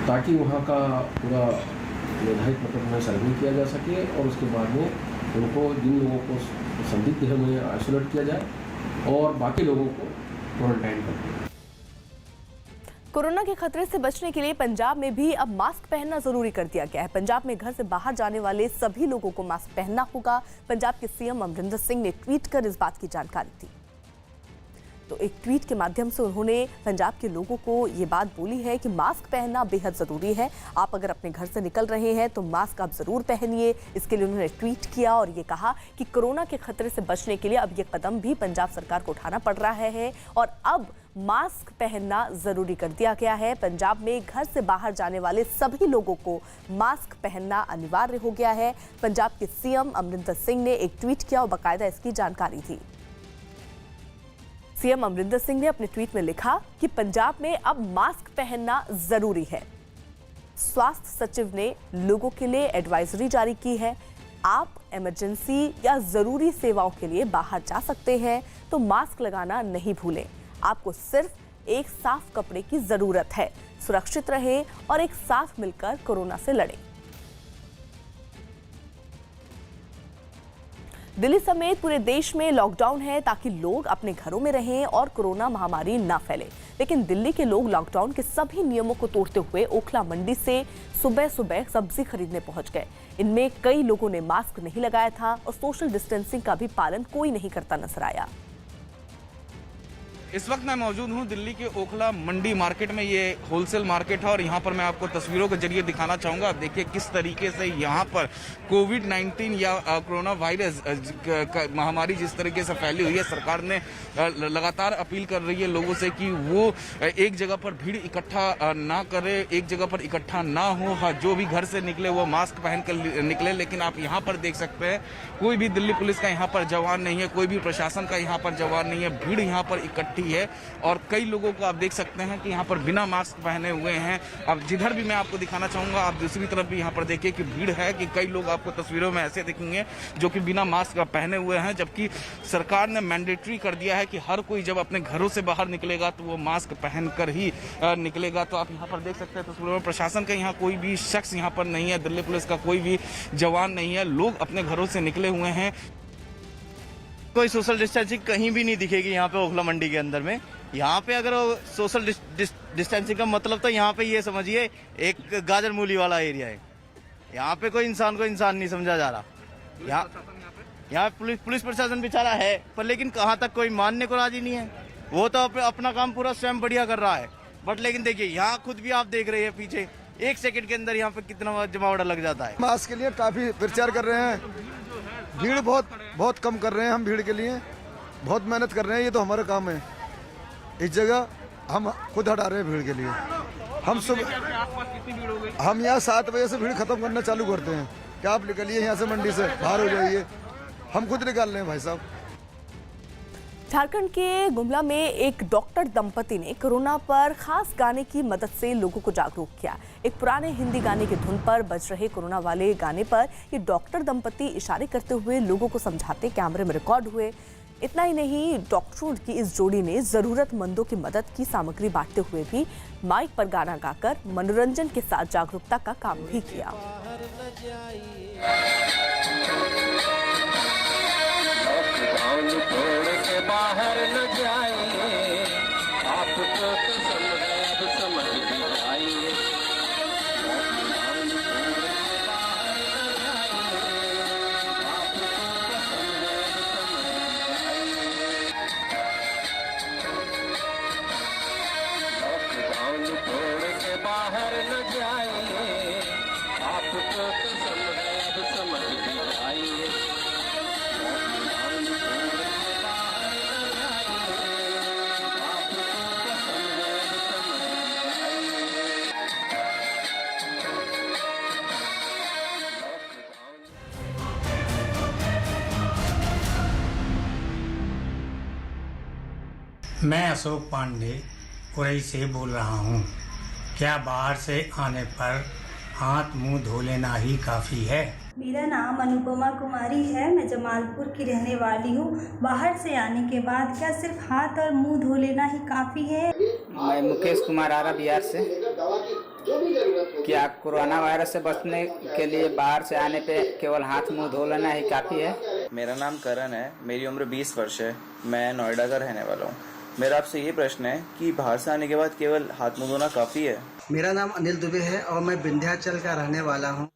Speaker 20: ताकि वहाँ का पूरा निर्धारित मतलब में सर्वे किया जा सके और उसके बाद में उनको, जिन लोगों को संदिग्ध है, उन्हें आइसोलेट किया जाए और बाकी लोगों को क्वारंटाइन कर दिया।
Speaker 1: कोरोना के खतरे से बचने के लिए पंजाब में भी अब मास्क पहनना जरूरी कर दिया गया है। पंजाब में घर से बाहर जाने वाले सभी लोगों को मास्क पहनना होगा। पंजाब के सीएम अमरिंदर सिंह ने ट्वीट कर इस बात की जानकारी दी। तो एक ट्वीट के माध्यम से उन्होंने पंजाब के लोगों को ये बात बोली है कि मास्क पहनना बेहद ज़रूरी है। आप अगर अपने घर से निकल रहे हैं तो मास्क आप ज़रूर पहनिए। इसके लिए उन्होंने ट्वीट किया और ये कहा कि कोरोना के खतरे से बचने के लिए अब ये कदम भी पंजाब सरकार को उठाना पड़ रहा है और अब मास्क पहनना ज़रूरी कर दिया गया है। पंजाब में घर से बाहर जाने वाले सभी लोगों को मास्क पहनना अनिवार्य हो गया है। पंजाब के सीएम अमरिंदर सिंह ने एक ट्वीट किया और बाकायदा इसकी जानकारी दी। सीएम अमरिंदर सिंह ने अपने ट्वीट में लिखा कि पंजाब में अब मास्क पहनना जरूरी है। स्वास्थ्य सचिव ने लोगों के लिए एडवाइजरी जारी की है। आप इमरजेंसी या जरूरी सेवाओं के लिए बाहर जा सकते हैं तो मास्क लगाना नहीं भूलें। आपको सिर्फ एक साफ कपड़े की जरूरत है। सुरक्षित रहें और एक साथ मिलकर कोरोना से लड़ें। दिल्ली समेत पूरे देश में लॉकडाउन है ताकि लोग अपने घरों में रहें और कोरोना महामारी ना फैले। लेकिन दिल्ली के लोग लॉकडाउन के सभी नियमों को तोड़ते हुए ओखला मंडी से सुबह सुबह सब्जी खरीदने पहुंच गए। इनमें कई लोगों ने मास्क नहीं लगाया था और सोशल डिस्टेंसिंग का भी पालन कोई नहीं करता नजर आया।
Speaker 21: इस वक्त मैं मौजूद हूं दिल्ली के ओखला मंडी मार्केट में। ये होलसेल मार्केट है और यहाँ पर मैं आपको तस्वीरों के जरिए दिखाना चाहूँगा। आप देखिए किस तरीके से यहाँ पर कोविड-19 या कोरोना वायरस महामारी जिस तरीके से फैली हुई है, सरकार ने लगातार अपील कर रही है लोगों से कि वो एक जगह पर भीड़ इकट्ठा ना करे, एक जगह पर इकट्ठा ना हो। हाँ, जो भी घर से निकले वो मास्क पहन कर निकले। लेकिन आप यहाँ पर देख सकते हैं कोई भी दिल्ली पुलिस का यहाँ पर जवान नहीं है, कोई भी प्रशासन का यहाँ पर जवान नहीं है। भीड़ यहाँ पर इकट्ठी है और कई लोगों को आप देख सकते हैं कि यहाँ पर बिना मास्क पहने हुए हैं। अब जिधर भी मैं आपको दिखाना चाहूँगा, आप दूसरी तरफ भी यहाँ पर देखिए कि भीड़ है कि कई लोग आपको तस्वीरों में ऐसे दिखेंगे जो कि बिना मास्क पहने हुए हैं। जबकि सरकार ने मैंडेटरी कर दिया है कि हर कोई जब अपने घरों से बाहर निकलेगा तो वो मास्क पहनकर ही निकलेगा। तो आप यहाँ पर देख सकते हैं तस्वीरों में प्रशासन का यहाँ कोई भी शख्स यहाँ पर नहीं है, दिल्ली पुलिस का कोई भी जवान नहीं है। लोग अपने घरों से निकले हुए हैं।
Speaker 22: कोई सोशल डिस्टेंसिंग कहीं भी नहीं दिखेगी यहाँ पे ओखला मंडी के अंदर में। यहाँ पे अगर सोशल डिस्टेंसिंग का मतलब तो यहाँ पे ये समझिए एक गाजर मूली वाला एरिया है। यहाँ पे कोई इंसान को इंसान नहीं समझा जा रहा। यहाँ पुलिस प्रशासन बेचारा है, पर लेकिन कहाँ तक कोई मानने को राजी नहीं है। वो तो अपना काम पूरा स्वयं बढ़िया कर रहा है। बट लेकिन देखिए यहाँ खुद भी आप देख रहे हैं पीछे एक सेकंड के अंदर यहाँ पे कितना जमावड़ा लग जाता है।
Speaker 23: मास्क के लिए काफी प्रचार कर रहे हैं। भीड़ बहुत कम कर रहे हैं। हम भीड़ के लिए बहुत मेहनत कर रहे हैं। ये तो हमारा काम है। इस जगह हम खुद हटा रहे हैं भीड़ के लिए। हम यहाँ 7 बजे से भीड़ खत्म करना चालू करते हैं कि आप निकलिए यहाँ से, मंडी से बाहर हो जाइए। हम खुद निकाल रहे हैं भाई साहब।
Speaker 1: झारखंड के गुमला में एक डॉक्टर दंपति ने कोरोना पर खास गाने की मदद से लोगों को जागरूक किया। एक पुराने हिंदी गाने की धुन पर बज रहे कोरोना वाले गाने पर ये डॉक्टर दंपति इशारे करते हुए लोगों को समझाते कैमरे में रिकॉर्ड हुए। इतना ही नहीं, डॉक्टरों की इस जोड़ी ने जरूरतमंदों की मदद की सामग्री बांटते हुए भी माइक पर गाना गाकर मनोरंजन के साथ जागरूकता का काम भी किया।
Speaker 24: बाहर न जाइए, आपको कसम है अब समझ भी जाइए। लॉकडाउन तोड़ के बाहर न जाइए, आपको कसम है अब समझ भी जाइए।
Speaker 25: मैं अशोक पांडे उरई से बोल रहा हूँ। क्या बाहर से आने पर हाथ मुंह धो लेना ही काफ़ी है?
Speaker 26: मेरा नाम अनुपमा कुमारी है। मैं जमालपुर की रहने वाली हूँ। बाहर से आने के बाद क्या सिर्फ हाथ और मुंह धो लेना ही काफ़ी है?
Speaker 27: मैं मुकेश कुमार आरा बिहार से। क्या कोरोना वायरस से बचने के लिए बाहर से आने पे केवल हाथ मुंह धो लेना ही काफ़ी है?
Speaker 28: मेरा नाम करण है। मेरी उम्र 20 वर्ष है। मैं नोएडा का रहने वाला हूँ। मेरा आपसे ये प्रश्न है कि बाहर से आने के बाद केवल हाथ मुंह धोना काफ़ी है?
Speaker 29: मेरा नाम अनिल दुबे है और मैं विंध्याचल का रहने वाला हूँ।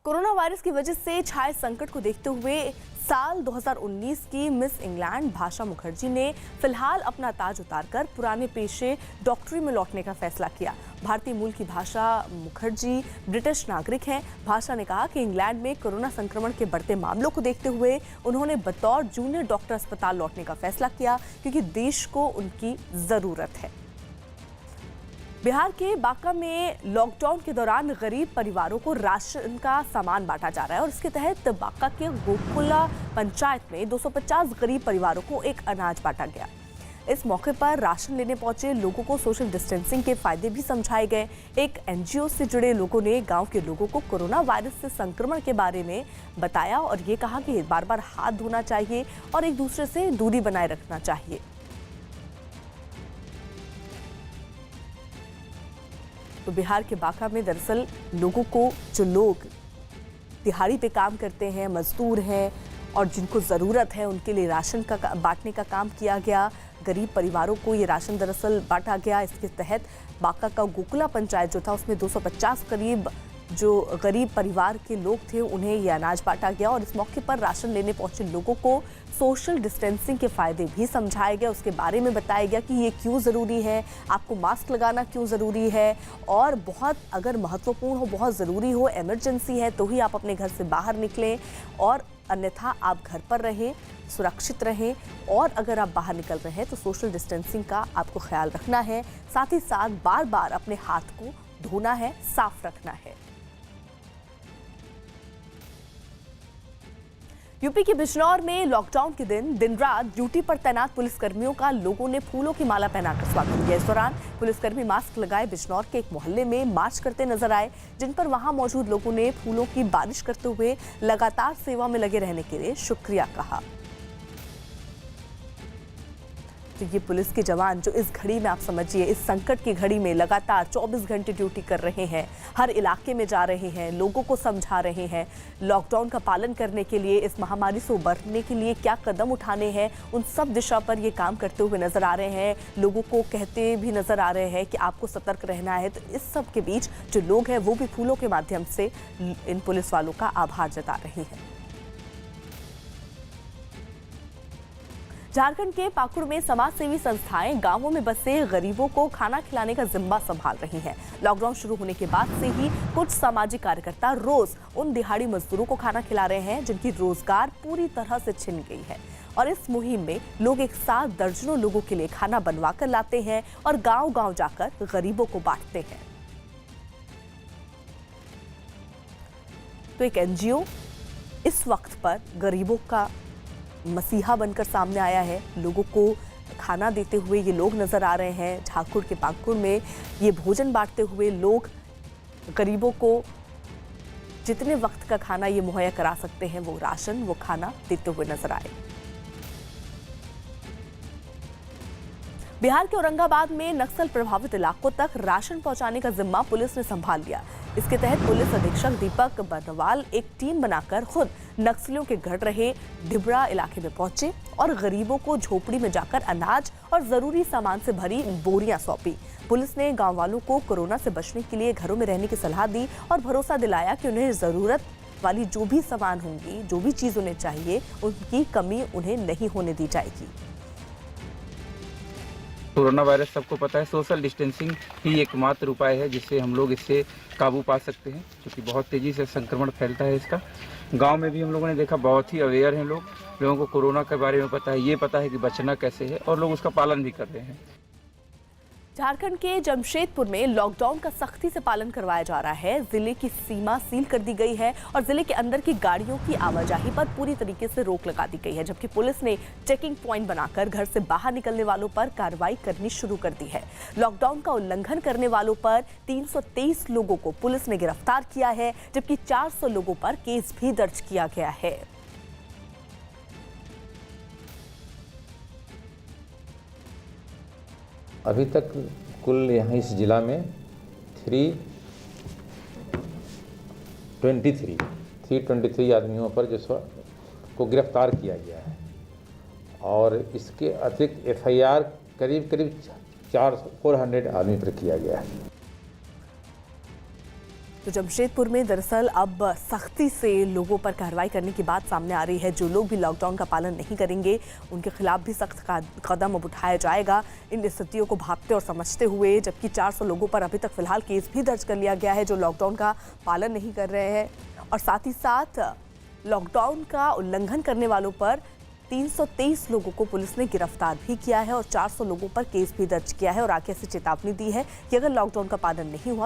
Speaker 1: कोरोना वायरस की वजह से छाए संकट को देखते हुए साल 2019 की मिस इंग्लैंड भाषा मुखर्जी ने फिलहाल अपना ताज उतारकर पुराने पेशे डॉक्टरी में लौटने का फैसला किया। भारतीय मूल की भाषा मुखर्जी ब्रिटिश नागरिक हैं। भाषा ने कहा कि इंग्लैंड में कोरोना संक्रमण के बढ़ते मामलों को देखते हुए उन्होंने बतौर जूनियर डॉक्टर अस्पताल लौटने का फैसला किया क्योंकि देश को उनकी ज़रूरत है। बिहार के बांका में लॉकडाउन के दौरान गरीब परिवारों को राशन का सामान बांटा जा रहा है और इसके तहत बांका के गोकुला पंचायत में 250 गरीब परिवारों को एक अनाज बांटा गया। इस मौके पर राशन लेने पहुंचे लोगों को सोशल डिस्टेंसिंग के फायदे भी समझाए गए। एक एनजीओ से जुड़े लोगों ने गांव के लोगों को कोरोना वायरस से संक्रमण के बारे में बताया और ये कहा कि बार बार हाथ धोना चाहिए और एक दूसरे से दूरी बनाए रखना चाहिए। तो बिहार के बांका में दरअसल लोगों को, जो लोग दिहाड़ी पे काम करते हैं, मजदूर हैं और जिनको ज़रूरत है, उनके लिए राशन का बांटने का काम किया गया। गरीब परिवारों को ये राशन दरअसल बांटा गया। इसके तहत बांका का गोकुला पंचायत जो था उसमें 250 करीब जो गरीब परिवार के लोग थे उन्हें ये अनाज बांटा गया और इस मौके पर राशन लेने पहुंचे लोगों को सोशल डिस्टेंसिंग के फायदे भी समझाए गए। उसके बारे में बताया गया कि ये क्यों ज़रूरी है, आपको मास्क लगाना क्यों ज़रूरी है और बहुत अगर महत्वपूर्ण हो, बहुत ज़रूरी हो, इमरजेंसी है तो ही आप अपने घर से बाहर निकलें और अन्यथा आप घर पर रहें, सुरक्षित रहें और अगर आप बाहर निकल रहे हैं तो सोशल डिस्टेंसिंग का आपको ख्याल रखना है। साथ ही साथ बार बार अपने हाथ को धोना है, साफ रखना है। यूपी के बिजनौर में लॉकडाउन के दिन रात ड्यूटी पर तैनात पुलिसकर्मियों का लोगों ने फूलों की माला पहनाकर स्वागत किया। इस दौरान पुलिसकर्मी मास्क लगाए बिजनौर के एक मोहल्ले में मार्च करते नजर आए, जिन पर वहां मौजूद लोगों ने फूलों की बारिश करते हुए लगातार सेवा में लगे रहने के लिए शुक्रिया कहा। तो ये पुलिस के जवान जो इस घड़ी में, आप समझिए इस संकट की घड़ी में लगातार 24 घंटे ड्यूटी कर रहे हैं, हर इलाके में जा रहे हैं, लोगों को समझा रहे हैं, लॉकडाउन का पालन करने के लिए, इस महामारी से उबरने के लिए क्या कदम उठाने हैं, उन सब दिशा पर ये काम करते हुए नजर आ रहे हैं। लोगों को कहते भी नजर आ रहे हैं कि आपको सतर्क रहना है। तो इस सब के बीच जो लोग हैं वो भी फूलों के माध्यम से इन पुलिस वालों का आभार जता रहे हैं। झारखंड के पाकुड़ में समाजसेवी संस्थाएं गांवों में बसे गरीबों को खाना खिलाने का जिम्मा संभाल रही हैं। लॉकडाउन शुरू होने के बाद से ही कुछ सामाजिक कार्यकर्ता रोज उन दिहाड़ी मजदूरों को खाना खिला रहे हैं जिनकी रोजगार पूरी तरह से छिन गई है और इस मुहिम में लोग एक साथ दर्जनों लोगों के लिए खाना बनवा कर लाते हैं और गांव-गांव जाकर गरीबों को बांटते हैं। तो एक एनजीओ इस वक्त पर गरीबों का मसीहा बनकर सामने आया है। लोगों को खाना देते हुए ये लोग नजर आ रहे हैं। झारखंड के पाकुड़ में ये भोजन बांटते हुए लोग गरीबों को जितने वक्त का खाना ये मुहैया करा सकते हैं वो राशन, वो खाना देते हुए नजर आए। बिहार के औरंगाबाद में नक्सल प्रभावित इलाकों तक राशन पहुंचाने का जिम्मा पुलिस ने संभाल लिया। इसके तहत पुलिस अधीक्षक दीपक बर्नवाल एक टीम बनाकर खुद नक्सलियों के गढ़ रहे ढिबरा इलाके में पहुंचे और गरीबों को झोपड़ी में जाकर अनाज और जरूरी सामान से भरी बोरियां सौंपी। पुलिस ने गांव वालों को कोरोना से बचने के लिए घरों में रहने की सलाह दी और भरोसा दिलाया कि उन्हें जरूरत वाली जो भी सामान होंगी, जो भी चीज उन्हें चाहिए, उनकी कमी उन्हें नहीं होने दी जाएगी।
Speaker 2: कोरोना वायरस सबको पता है, सोशल डिस्टेंसिंग ही एकमात्र उपाय है जिससे हम लोग इससे काबू पा सकते हैं, क्योंकि बहुत तेज़ी से संक्रमण फैलता है इसका। गांव में भी हम लोगों ने देखा बहुत ही अवेयर हैं लोगों को कोरोना के बारे में पता है, ये पता है कि बचना कैसे है और लोग उसका पालन भी कर रहे हैं।
Speaker 1: झारखंड के जमशेदपुर में लॉकडाउन का सख्ती से पालन करवाया जा रहा है। जिले की सीमा सील कर दी गई है और जिले के अंदर की गाड़ियों की आवाजाही पर पूरी तरीके से रोक लगा दी गई है, जबकि पुलिस ने चेकिंग पॉइंट बनाकर घर से बाहर निकलने वालों पर कार्रवाई करनी शुरू कर दी है। लॉकडाउन का उल्लंघन करने वालों पर 323 लोगों को पुलिस ने गिरफ्तार किया है, जबकि 400 लोगों पर केस भी दर्ज किया गया है।
Speaker 3: अभी तक कुल यहाँ इस जिला में 323 आदमियों पर जो सो को गिरफ्तार किया गया है और इसके अतिरिक्त FIR करीब 400 आदमी पर किया गया है।
Speaker 1: तो जमशेदपुर में दरअसल अब सख्ती से लोगों पर कार्रवाई करने की बात सामने आ रही है। जो लोग भी लॉकडाउन का पालन नहीं करेंगे उनके खिलाफ भी सख्त कदम अब उठाया जाएगा, इन स्थितियों को भांपते और समझते हुए। जबकि 400 लोगों पर अभी तक फिलहाल केस भी दर्ज कर लिया गया है जो लॉकडाउन का पालन नहीं कर रहे हैं और साथ ही साथ लॉकडाउन का उल्लंघन करने वालों पर 323 लोगों को पुलिस ने गिरफ्तार भी किया है और 400 लोगों पर केस भी दर्ज किया है और आगे से चेतावनी दी है कि अगर लॉकडाउन का पालन नहीं हुआ